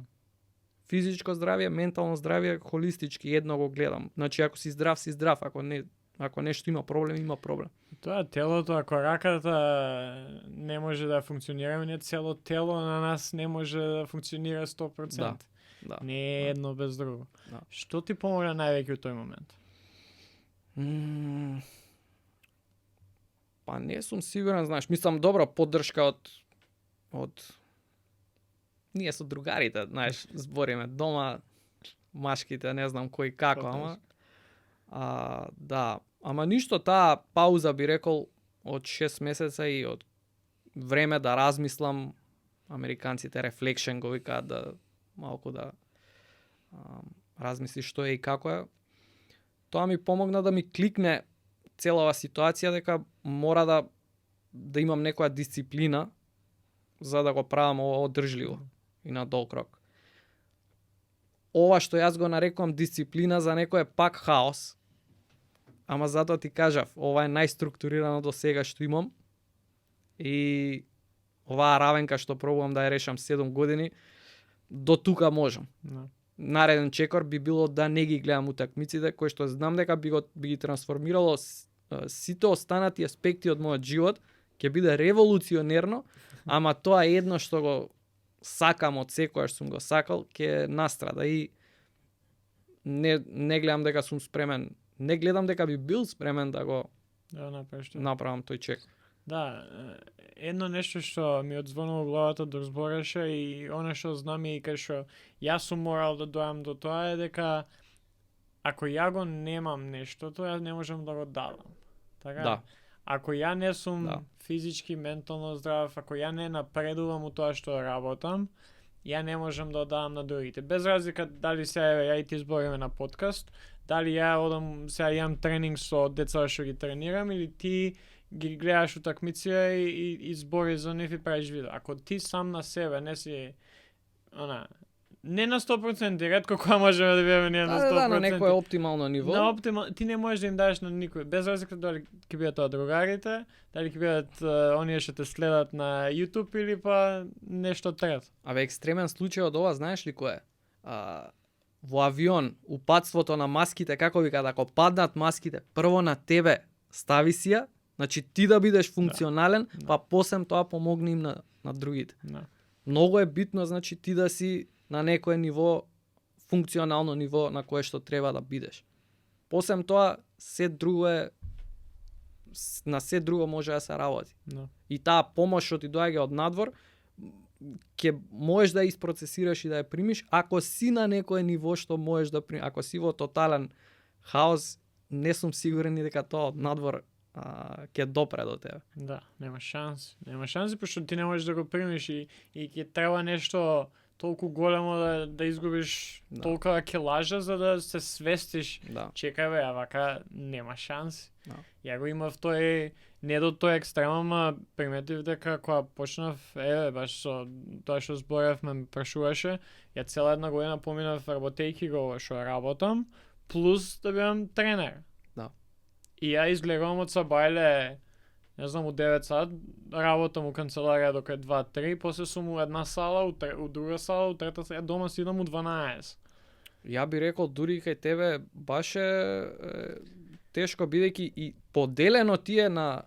Физичко здравје, ментално здравје, холистички едно го гледам. Значи ако си здрав, си здрав, ако нешто има проблем, има проблем. Тоа телото, ако раката не може да функционира, не цело тело на нас не може да функционира 100%. Да. Не е едно без друго. Да. Што ти помогна највеќе у тој момент? Па не сум сигурен, знаеш, мислам добра поддршка од ние со другарите, знаеш, збориме дома, машките, не знам кој како, ама да, ама ништо, таа пауза би рекол од 6 месеца и од време да размислам, американците reflection го викаат, да малку да размисли што е и како е. Тоа ми помогна да ми кликне целава ситуација дека мора да имам некоја дисциплина за да го правам ова одржливо и на долг рок. Ова што јас го нарекувам дисциплина, за некој е пак хаос, ама затоа ти кажав, ова е најструктурирано до сега што имам и оваа равенка што пробувам да ја решам 7 години, до тука можам. Нареден чекор би било да не ги гледам утакмиците, кои што знам дека би ги трансформирало сите останати аспекти од мојот живот, ќе биде револуционерно, ама тоа е едно што го сакам од секојаш сум го сакал, ќе настрада и не гледам дека сум спремен, не гледам дека би бил спремен да го направам тој чек. Да, едно нешто што ми одзвонува главата док збореше и оно што знам и кај што јас сум морал да дојам до тоа е дека ако ја го немам нештото, ја не можам да го дадам. Така? Да. Ако ја не сум физички, ментално здрав, ако ја не напредувам у тоа што работам, ја не можам да дадам на другите. Без разлика дали сега ја и ти збориме на подкаст, дали ја одам сега имам тренинг со деца што ги тренирам или ти ги гледаш утакмиција и збори за нив и правиш видео. Ако ти сам на себе не си не на 100%, ретко кога можеме да бидеме ние на 100%. Да, на некое оптимално ниво. Ти не можеш да им дадеш на никој, без разлика дали ќе бидат тоа другарите, дали ќе бидат оние што те следат на YouTube или па нешто трето. Екстремен случај од ова, знаеш ли кој е? Во авион, упатството на маските, како вика, ако паднат маските, прво на тебе стави си ја, значи ти да бидеш функционален, па посем тоа помогни им на другите. Многу е битно, значи ти да си на некое ниво, функционално ниво на кое што треба да бидеш. Посем тоа, на се друго може да се работи. И таа помош што ти доаѓа од надвор, ќе можеш да ја isprocesираш и да ја примиш, ако си на некое ниво што можеш да примиш. Ако си во тотален хаос, не сум сигурен и дека тоа од надвор ќе допре до тебе. Да, нема шанси. Нема шанси, пошто ти не можеш да го примиш и ќе треба нешто толку големо да изгубиш толкова килажа за да се свестиш. Чекај бе, вака нема шанси. Ја го имав тој, не до тој екстрем, ама приметив дека кога почнав, баш со тоа што зборев ме прашуваше, ја цела една година поминав работејки го што работам, плюс да бидам тренер. И ја изгледувам од сабајле, не знам, у 9 сат, работам у канцеларија до кај 2-3, после сум у една сала, у друга сала, у трета сала, дома си идам у 12. Ја би рекол, дури кај тебе баш е тешко, бидејќи и поделено ти е на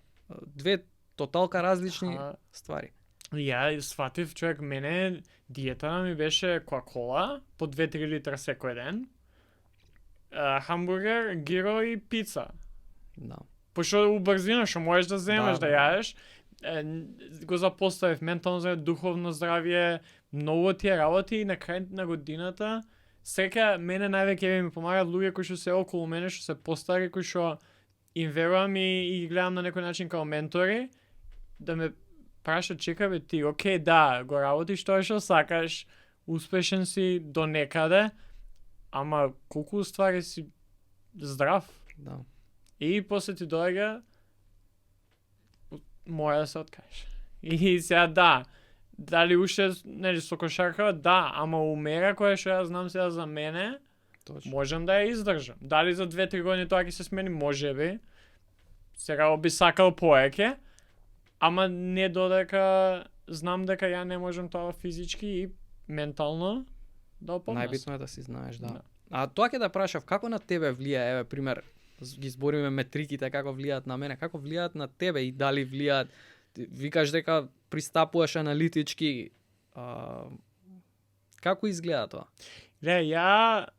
две тоталка различни ствари. Ја сватив, човек, мене диетата ми беше кола, по 2-3 литра секој ден, хамбургер, гиро и пица. Пошто у брзина што можеш да земеш да јадеш, го запоставив ментално здравје, духовно здравје, многу тие работи и на крај на годината среќа мене највеќе ми помагаат луѓе кои што се околу мене, што се постари, кои што им верувам и гледам на некој начин као ментори, да ме прашат, чека бе ти, окей, да, го работиш тоа што сакаш, успешен си до некаде, ама колку ствари си здрав. Да. И после ти доаѓа мора да се откажеш. И сега да, дали уште нели со кошарка, да, ама умера која што ја знам сега за мене, Точно. можам да ја издржам. Дали за 2-3 години тоа ќе се смени, можеби. Сега би сакал поеќе, ама не додека знам дека ја не можам тоа физички и ментално да опомнам. Најбитно е да си знаеш, да. А тоа ќе да прашав, како на тебе влија, еве пример, ги збориме метриките како влијаат на мене, како влијаат на тебе и дали влијаат, викаш дека пристапуваш аналитички, како изгледа тоа? Ја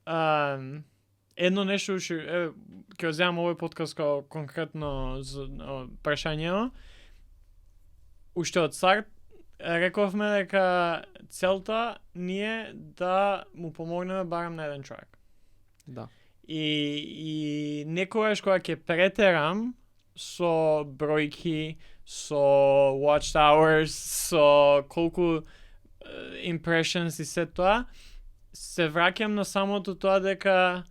едно нешто ќе земам овој подкаст као конкретно за прашањето. Уште од старт рековме дека целта ни е да му помогнеме барем на еден човек. Да. И некогаш кога ќе претерам со бројки, со watch hours, со колку impressions и се тоа, се враќам на самото тоа дека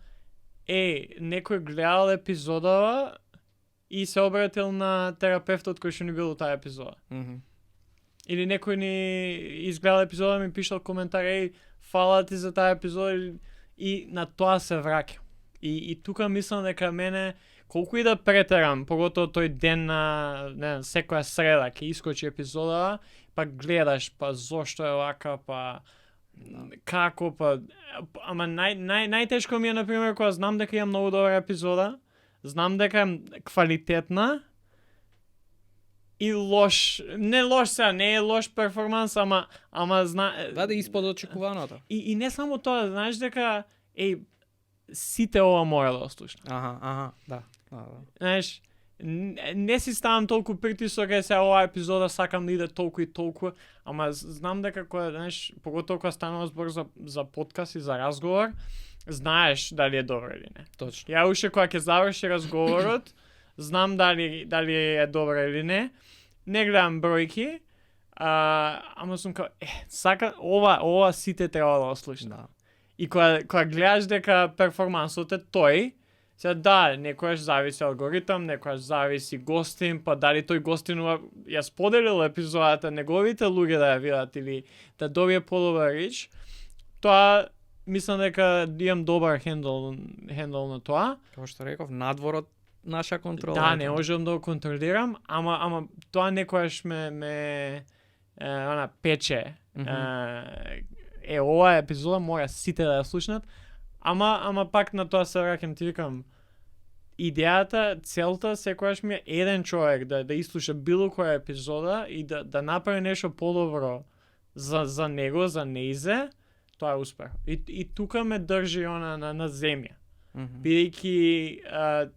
некој гледал епизодава и се обратил на терапевтот кој што ни бил таа епизода. Или некој ни изгледал епизода ми пишал коментар, фала ти за таа епизода, и на тоа се враќам. И тука мислам дека мене колку и да претерам, поготово тој ден на секоја среда ќе искочи епизода, па гледаш, па зошто е вака, па како, па ама најтешко ми е на пример кога знам дека имам многу добра епизода, знам дека е квалитетна и лош, не лош сега, не е лош перформанс, ама да испод очекуваното. И не само тоа, знаеш дека сите ова мора да слушнат. Да. Знаеш, не си ставам толку притисок, сега оваа епизода сакам да иде толку и толку, ама знам дека кога, знаеш, поготово кога станува збор за подкаст и за разговор, знаеш дали е добро или не. Точно. Ја уште кога ќе заврши разговорот, знам дали е добро или не. Не гледам бројки, ама сум као, сака ова сите треба да слушнат. Да. И кога гледаш дека перформансот е тој, сега да, некојаш зависи алгоритам, некојаш зависи гостин, па дали тој гостин ја споделил епизодата, неговите луѓе да ја видат или да добие подобар рич, тоа мислам дека имам добар хендл на тоа. Како што реков, надвор од наша контрола. Да, не можам да го контролирам, ама тоа некојаш ме пече. Оваа епизода мора сите да ја слушнат, ама пак на тоа се враќам, ти викам, идејата, целта секогаш ми е еден човек да изслуша било која епизода и да направи нешто подобро за него, за неизе, тоа е успех. И тука ме држи она на земја. Бидејќи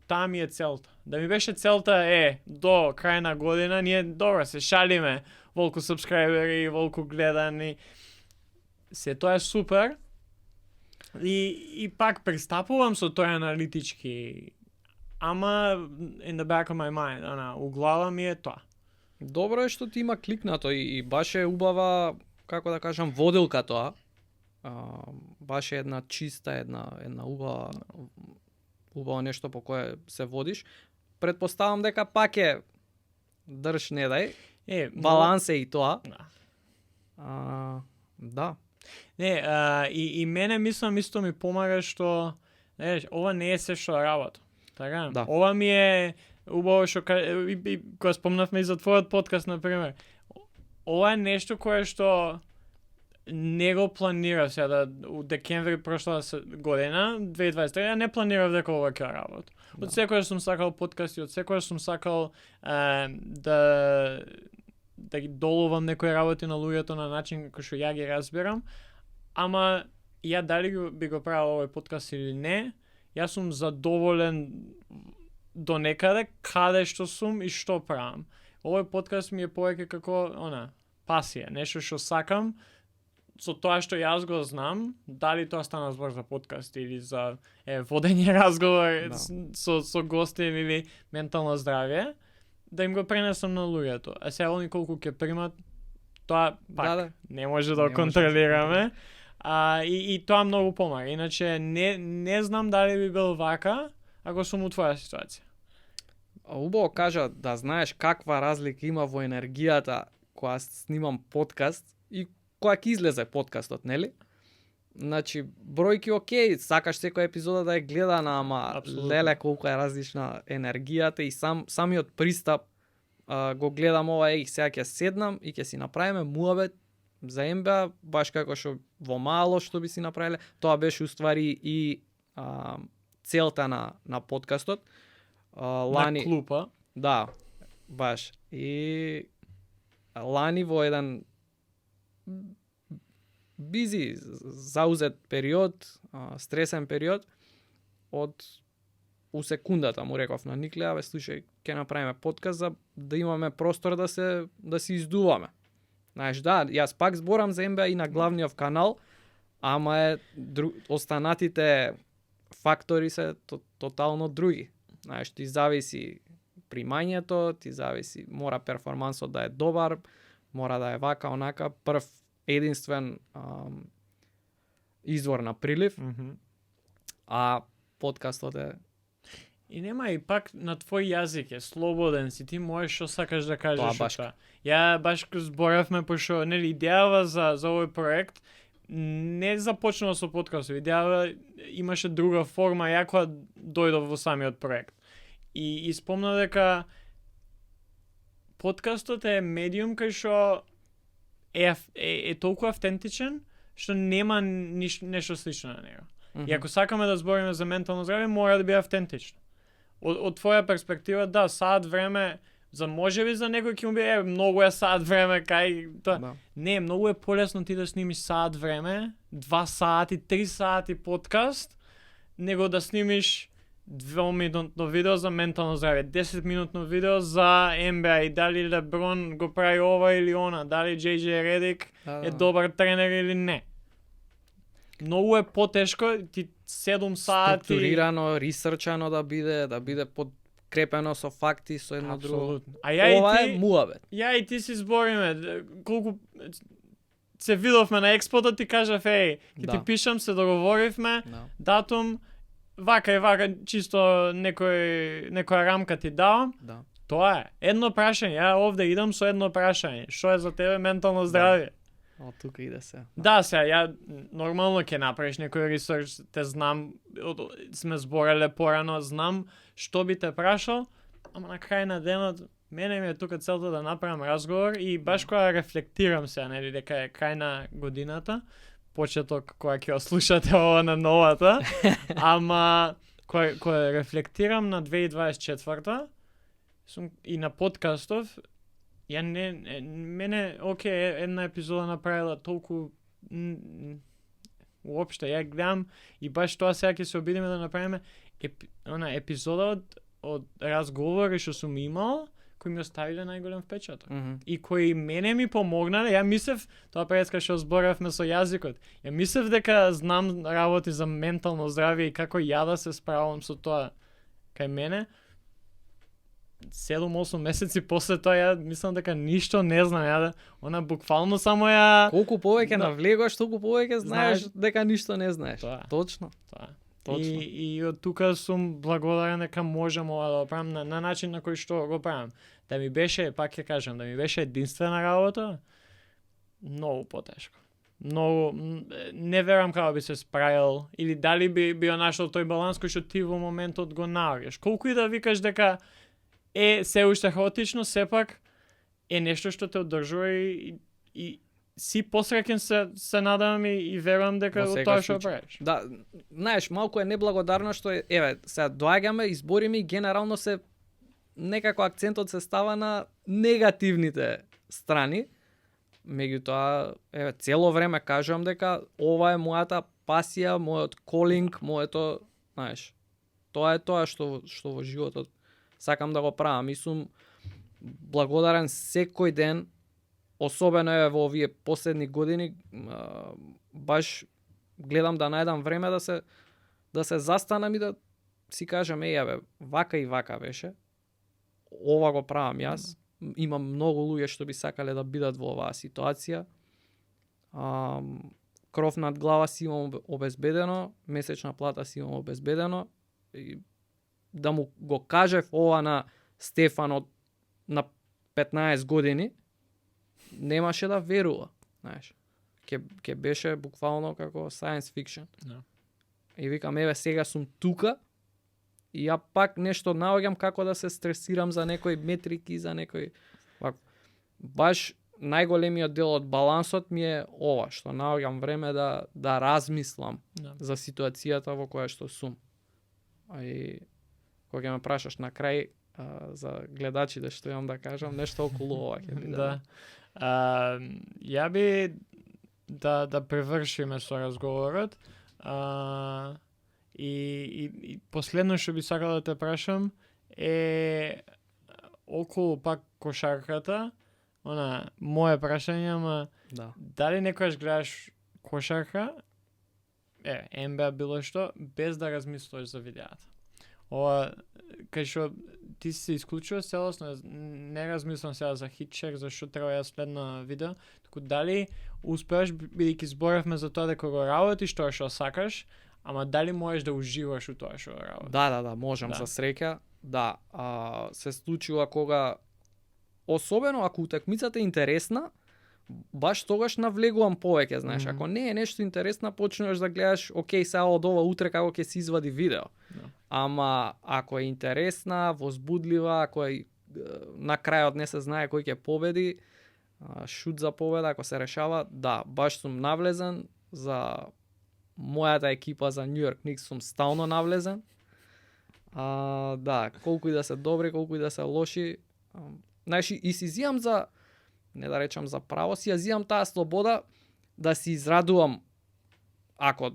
таа ми е целта. Да ми беше целта до крај на година, ние добро се шалиме, волку сабскрајбери, волку гледани, се тоа е супер. И пак пристапувам со тој аналитички, ама in the back of my mind, у глава ми е тоа. Добро е што ти има кликнато и баш е убава, како да кажам, воделка тоа. Баш е една чиста, една убава нешто по кое се водиш. Предпоставам дека пак е држ не дај. Баланс е и тоа. Да. Не, и мене мислам исто ми помага што, знаеш, ова не е се што работа. Така? Да. Ова ми е убаво што кога спомнавме и за твојот подкаст на пример. Ова е нешто кое што не го планирав сега у декември прошла година, 2023, не планирав дека ова ќе работи. Од секојаш сум сакал подкасти, од секојаш сум сакал да ги долувам некои работи на луѓето на начин кој што ја ги разбирам, ама ја дали би го правил овој подкаст или не, јас сум задоволен до некаде каде што сум и што правам. Овој подкаст ми е повеќе како пасија, нешто што сакам, со тоа што јас го знам, дали тоа стана збор за подкаст или за водење разговор со гости или ментално здравје, да им го пренесам на луѓето. А сега они колку ќе примат, тоа пак не може да контролираме. И тоа многу помага. Иначе не знам дали би бил вака ако сум у твоја ситуација. Убаво кажа да знаеш каква разлика има во енергијата кога снимам подкаст и кога ќе излезе подкастот, нели? Значи, бројки окей, сакаш секоја епизода да ја гледана, ама Апсолутно. леле колку е различна енергијата и самиот пристап го гледам ова, сега ќе седнам и ќе си направиме муабет за НБА, баш како што во мало што би си направиле. Тоа беше уствари и целта на подкастот. Лани... На клупа. Да, баш. И лани во еден бизи, заузет период, стресен период, у секундата му реков на Никле, абе слушај, ќе направиме подкаст за да имаме простор да се издуваме. Знаеш, да, јас пак зборам за НБА и на главниот канал, ама останатите фактори се тотално други. Знаеш, ти зависи примањето, ти зависи, мора перформансот да е добар, мора да е вака, онака, прв единствен извор на прилив, а подкастот е... И нема и пак на твој јазик е слободен си, ти можеш што сакаш да кажеш. Тоа баш. Ја баш зборавме пошто нели идејава за овој проект не започнува со подкастот, идејава имаше друга форма ја кога дојдов во самиот проект. И спомна дека подкастот е медиум кај што е толку автентичен што нема нешто слично на него. И ако сакаме да збориме за ментално здравје, мора да биде автентично. Од твоја перспектива, да, саат време за можеби за некој ќе му биде многу е саат време кај тоа. Да. Не, многу е полесно ти да снимиш саат време, 2 сати, 3 сати подкаст, него да снимиш 2-минутно видео за ментално здравје, 10-минутно видео за НБА и дали Леброн го прави ова или она, дали JJ Редик е добар тренер или не. Многу е потешко, ти 7 сати... Структурирано, ресерчано да биде подкрепено со факти, со едно друго. А ја ова и ти, е муабет. Ја и ти си збориме, колку се видовме на експото, ти кажав, ќе ти пишам, се договоривме, датум, вака и вака, чисто некоја рамка ти давам. Да. Тоа е. Едно прашање, ја овде идам со едно прашање. Што е за тебе ментално здравје? О, тука иде се. Да, сега, ја нормално ќе направиш некој ресерч, те знам, сме збореле порано, знам што би те прашал, ама на крај на денот, мене ми е тука целта да направам разговор и баш кога рефлектирам сега, нели, дека е крај на годината, почеток кога ќе слушате ова на новата, ама кога рефлектирам на 2024 и на подкастов, ја мене, окей, една епизода направила толку уопште, ја гледам и баш тоа сега ќе се обидиме да направиме епизода од разговори што сум имал, кои ми оставиле најголем впечаток. И кои мене ми помогнале, ја мислев, тоа преска што зборавме со јазикот, ја мислев дека знам работи за ментално здравје и како ја да се справам со тоа кај мене. 7-8 месеци после тоа ја мислам дека ништо не знам, она буквално само ја... Колку повеќе навлегуваш, толку повеќе знаеш дека ништо не знаеш. Точно. Точно. И од тука сум благодарен дека можам ова да го правам на начин на кој што го правам. Да ми беше, пак ќе кажам, да ми беше единствена работа, многу потешко. Многу, не верам како би се справил, или дали би нашол тој баланс кој што ти во моментот го наоѓаш. Колку и да викаш дека се уште хаотично, сепак е нешто што те одржува и си посреќен се надам и верувам дека од тоа што правиш. Да, знаеш, малку е неблагодарно што еве, сега доаѓаме, избориме и генерално се некако акцентот се става на негативните страни. Меѓутоа, еве, цело време кажувам дека ова е мојата пасија, мојот колинг, моето, знаеш, тоа е тоа што во животот сакам да го правам и сум благодарен секој ден, особено еве во овие последни години, баш гледам да најдам време да се застанам и да си кажам, еве, вака и вака беше. Ова го правам јас. Имам многу луѓе што би сакале да бидат во оваа ситуација. Кров над глава си имам обезбедено, месечна плата си имам обезбедено. И да му го кажев ова на Стефан на 15 години, немаше да верува, знаеш. Ке беше буквално како science fiction. No. И викам, еве сега сум тука и ја пак нешто наоѓам како да се стресирам за некои метрики, за некои... Баш најголемиот дел од балансот ми е ова, што наоѓам време да размислам за ситуацијата во која што сум. И кога ме прашаш на крај за гледачите што имам да кажам, нешто околу ова ќе биде. Да. Ја би да превршиме со разговорот. И последно што би сакал да те прашам е околу пак кошарката. Мое прашање, ама дали некојаш гледаш кошарка, НБА било што, без да размислуваш за видеата? Ова, кај што ти си се исклучува целосно, не размислам сега за хитчек, за што треба јас следно видео, туку дали успеаш, бидејќи зборевме за тоа дека го работиш тоа што сакаш, ама дали можеш да уживаш у тоа што работиш? Да, можам, за среќа. Да, се случува кога, особено ако утакмицата е интересна, баш тогаш навлегувам повеќе, знаеш, ако не е нешто интересно, почнуваш да гледаш, окей, сега од ова утре како ќе се извади видео. Ама ако е интересна, возбудлива, ако е на крајот не се знае кој ќе победи, шут за победа, ако се решава, да, баш сум навлезен. За мојата екипа за Нью Йорк Никс сум стално навлезен. Да, колку и да се добри, колку и да се лоши, знаеш, и си зијам за, не да речам за право, си ја зијам таа слобода да си израдувам ако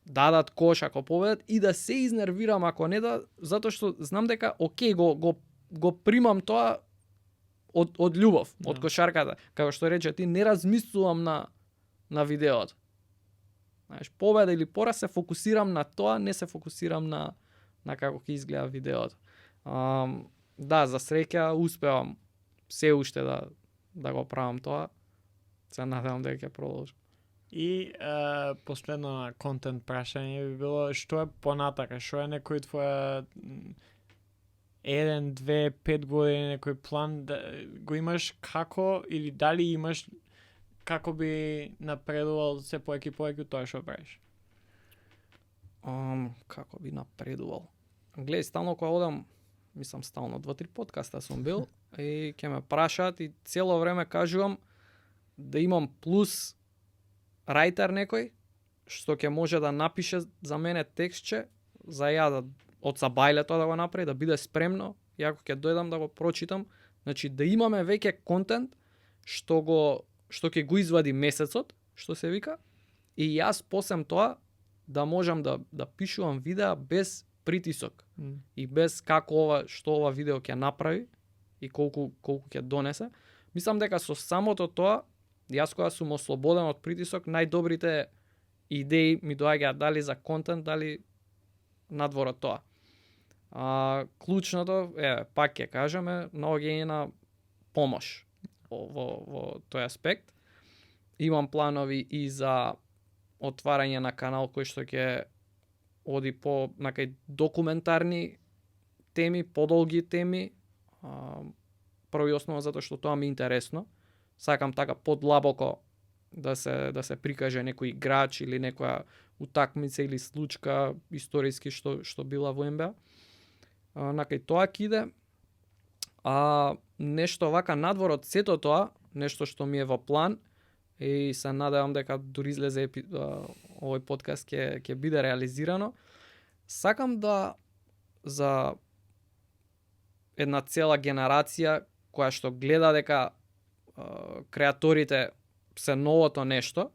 дадат кош, ако победат, и да се изнервирам ако не да, затоа што знам дека окей, го примам тоа од љубов, од кошарката. Како што рече ти, не размислувам на видеото. Знаеш, победа или пораз се фокусирам на тоа, не се фокусирам на како ќе изгледа видеото. Да, за среќа успевам се уште да го правам тоа. Се надевам дека ќе продолжам. И последно контент прашање би било, што е понатака, што е некој твоја 1, 2, 5 години некој план, да го имаш како, или дали имаш како би напредувал се повеќе тоа што правиш? Како би напредувал? Гледај, стално кога одам, мислам стално 2-3 подкаста сум бил и ќе ме прашаат и цело време кажувам да имам плюс рајтер некој што ќе може да напише за мене текстче за ја да од сабајлето да го направи, да биде спремно и ако ќе дојдам да го прочитам, значи да имаме веќе контент што ќе го извади месецот, што се вика, и јас посем тоа да можам да пишувам видеа без притисок и без како што ова видео ќе направи и колку ќе донесе. Мислам дека со самото тоа, јас кога сум ослободен од притисок, најдобрите идеи ми доаѓаат дали за контент, дали надвор од тоа. Клучното, пак ќе кажеме, наоѓање на помош во тој аспект. Имам планови и за отварање на канал кој што ќе оди по накај документарни теми, подолги теми, прво и основно затоа што тоа ми е интересно. Сакам така подлабоко да се прикаже некој играч или некоја утакмица или случка историски што била во НБА. Накај тоа ќе иде. Нешто вака надвор од сето тоа, нешто што ми е во план и се надевам дека дури излезе овој подкаст ќе биде реализирано. Сакам да за една цела генерација која што гледа дека креаторите се новото нешто,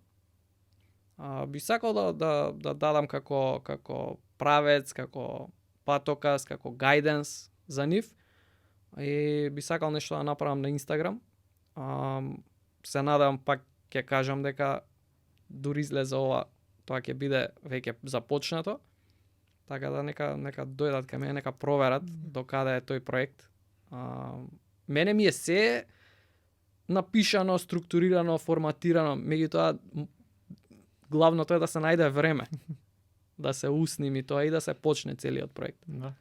би сакал да дадам како правец, како патокас, како гајденс за нив, И би сакал нешто да направам на Инстаграм. Се надам, пак ќе кажам дека дури излезе ова, тоа ќе биде веќе започнато. Така да нека дојдат кај мене, нека проверат до каде е тој проект. Мене ми е се напишано, структурирано, форматирано, меѓутоа главното е да се најде време да се усними тоа и да се почне целиот проект. Да.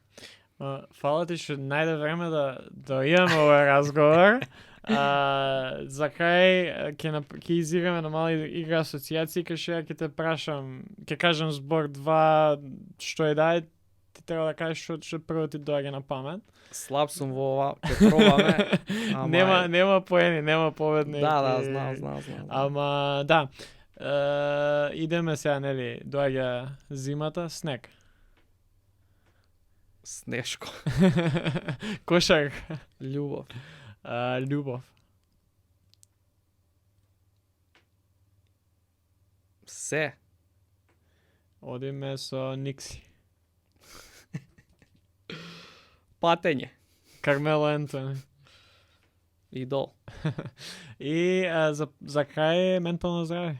Фала ти што најде време да имаме овој разговор. За крај ќе изиграме на мала игра асоцијации, кај што ја ќе те прашам, ќе кажам збор два, што е дај, ти треба да кажеш што прво ти доаѓа на памет. Слаб сум во ова, ќе пробаме. Нема поени, нема победни. Да, знам. Ама да. Идеме сега, нели, доаѓа зимата, снег. Снешко. Кошар. Љубов. Љубов. Се. Одиме со Никси. Патење. Кармело Ентони. Идол. И за крај ментално здравје.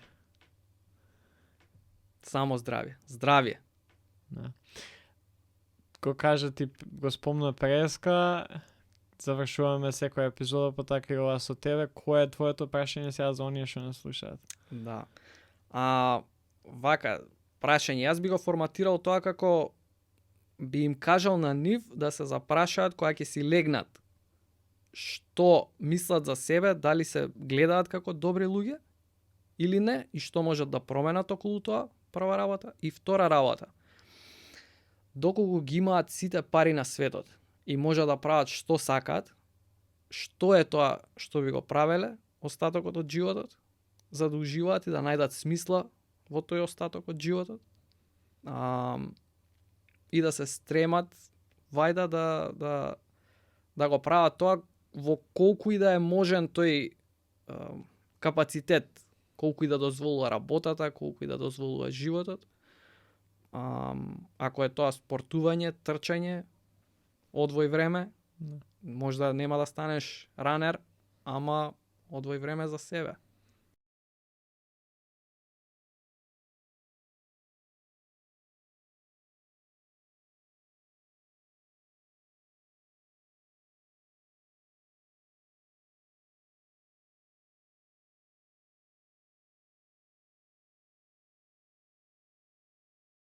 Само здравје. Здравје. Да. Ко кажа ти го спомна преска, завршуваме секоја епизода по така и ова со тебе. Кој е твоето прашање сега за оние што не слушаат? Да. Вака, прашање. Јас би го форматирал тоа како би им кажал на нив да се запрашаат кога ќе си легнат. Што мислат за себе, дали се гледаат како добри луѓе или не, и што можат да променат околу тоа, прва работа. И втора работа, доколку ги имаат сите пари на светот и може да прават што сакаат, што е тоа што би го правеле остатокот од животот, за да уживаат и да најдат смисла во тој остаток од животот, и да се стремат вајда да го прават тоа во колку и да е можен тој капацитет, колку и да дозволува работата, колку и да дозволува животот. Ако е тоа спортување, трчање, одвој време, можда нема да станеш ранер, ама одвој време за себе.